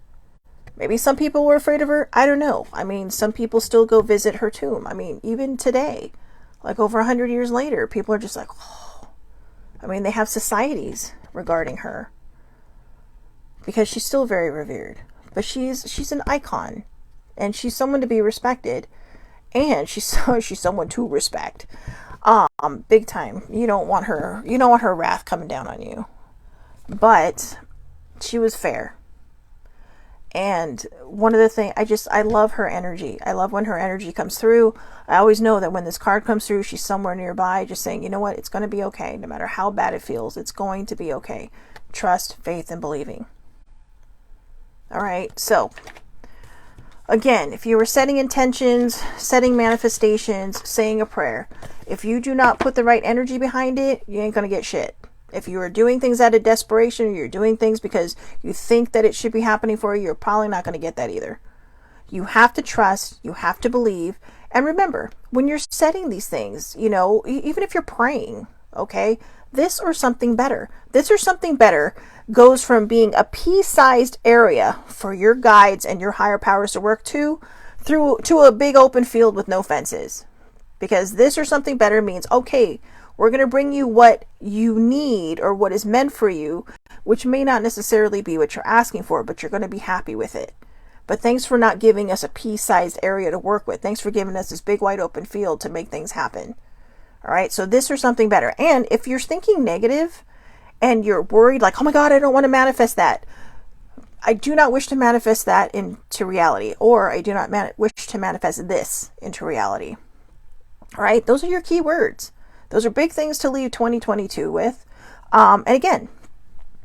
Maybe some people were afraid of her. I don't know. I mean, some people still go visit her tomb. I mean, even today, like over 100 years later, people are just like, oh. I mean, they have societies regarding her because she's still very revered. But she's an icon, and she's someone to be respected, and she's someone to respect, big time. You don't want her wrath coming down on you. But she was fair. And one of the things, I love her energy. I love when her energy comes through. I always know that when this card comes through, she's somewhere nearby, just saying, you know what, it's going to be okay. No matter how bad it feels, it's going to be okay. Trust, faith, and believing. All right, so again, if you were setting intentions, setting manifestations, saying a prayer, if you do not put the right energy behind it, you ain't going to get shit. If you are doing things out of desperation, or you're doing things because you think that it should be happening for you, you're probably not going to get that either. You have to trust, you have to believe, and remember, when you're setting these things, even if you're praying, okay, this or something better goes from being a pea-sized area for your guides and your higher powers to work to a big open field with no fences. Because this or something better means, okay, we're going to bring you what you need or what is meant for you, which may not necessarily be what you're asking for, but you're going to be happy with it. But thanks for not giving us a pea-sized area to work with. Thanks for giving us this big wide open field to make things happen. All right, so this or something better. And if you're thinking negative and you're worried, like, oh my God, I don't want to manifest that. I do not wish to manifest that into reality, or I do not wish to manifest this into reality. All right, those are your key words. Those are big things to leave 2022 with. And again,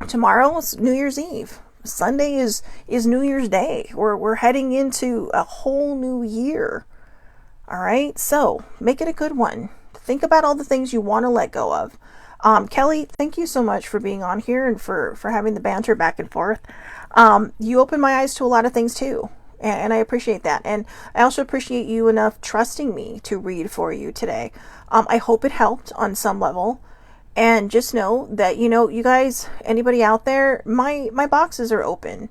tomorrow is New Year's Eve. Sunday is New Year's Day. We're heading into a whole new year. All right, so make it a good one. Think about all the things you want to let go of. Kelly, thank you so much for being on here and for having the banter back and forth. You opened my eyes to a lot of things too. And I appreciate that. And I also appreciate you enough trusting me to read for you today. I hope it helped on some level. And just know that, you guys, anybody out there, my boxes are open.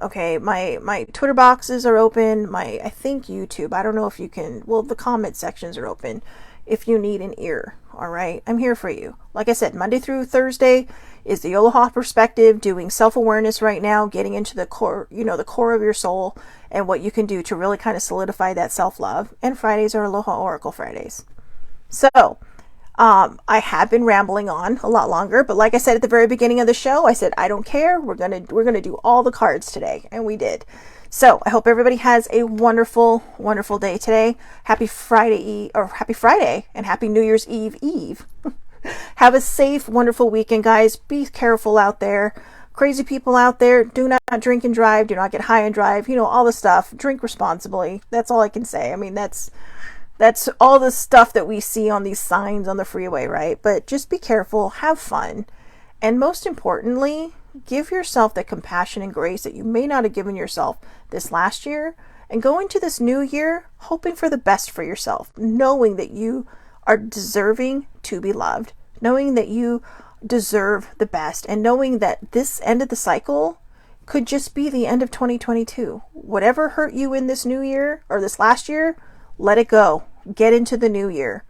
Okay, my Twitter boxes are open. I think YouTube, I don't know if you can, well, the comment sections are open if you need an ear. All right, I'm here for you. Like I said, Monday through Thursday is the Aloha perspective, doing self-awareness right now, getting into the core, the core of your soul and what you can do to really kind of solidify that self-love. And Fridays are Aloha Oracle Fridays. So, I have been rambling on a lot longer, but like I said at the very beginning of the show, I said, I don't care. We're going to do all the cards today. And we did. So I hope everybody has a wonderful, wonderful day today. Happy Friday and happy New Year's Eve. Have a safe, wonderful weekend, guys. Be careful out there. Crazy people out there. Do not drink and drive. Do not get high and drive. All the stuff. Drink responsibly. That's all I can say. I mean, that's all the stuff that we see on these signs on the freeway, right? But just be careful, have fun, and most importantly, give yourself the compassion and grace that you may not have given yourself this last year, and go into this new year hoping for the best for yourself, knowing that you are deserving to be loved, knowing that you deserve the best, and knowing that this end of the cycle could just be the end of 2022. Whatever hurt you in this new year or this last year, let it go. Get into the new year.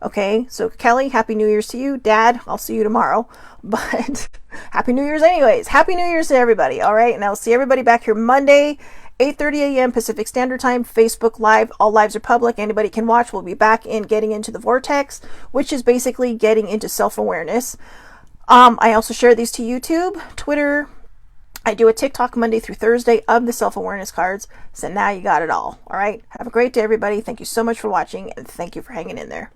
Okay, so Kelly, Happy New Year's to you. Dad, I'll see you tomorrow. But Happy New Year's anyways. Happy New Year's to everybody. All right, and I'll see everybody back here Monday, 8:30 a.m. Pacific Standard Time. Facebook Live. All lives are public. Anybody can watch. We'll be back in Getting Into the Vortex, which is basically getting into self-awareness. I also share these to YouTube, Twitter. I do a TikTok Monday through Thursday of the self-awareness cards. So now you got it all. All right. Have a great day, everybody. Thank you so much for watching, and thank you for hanging in there.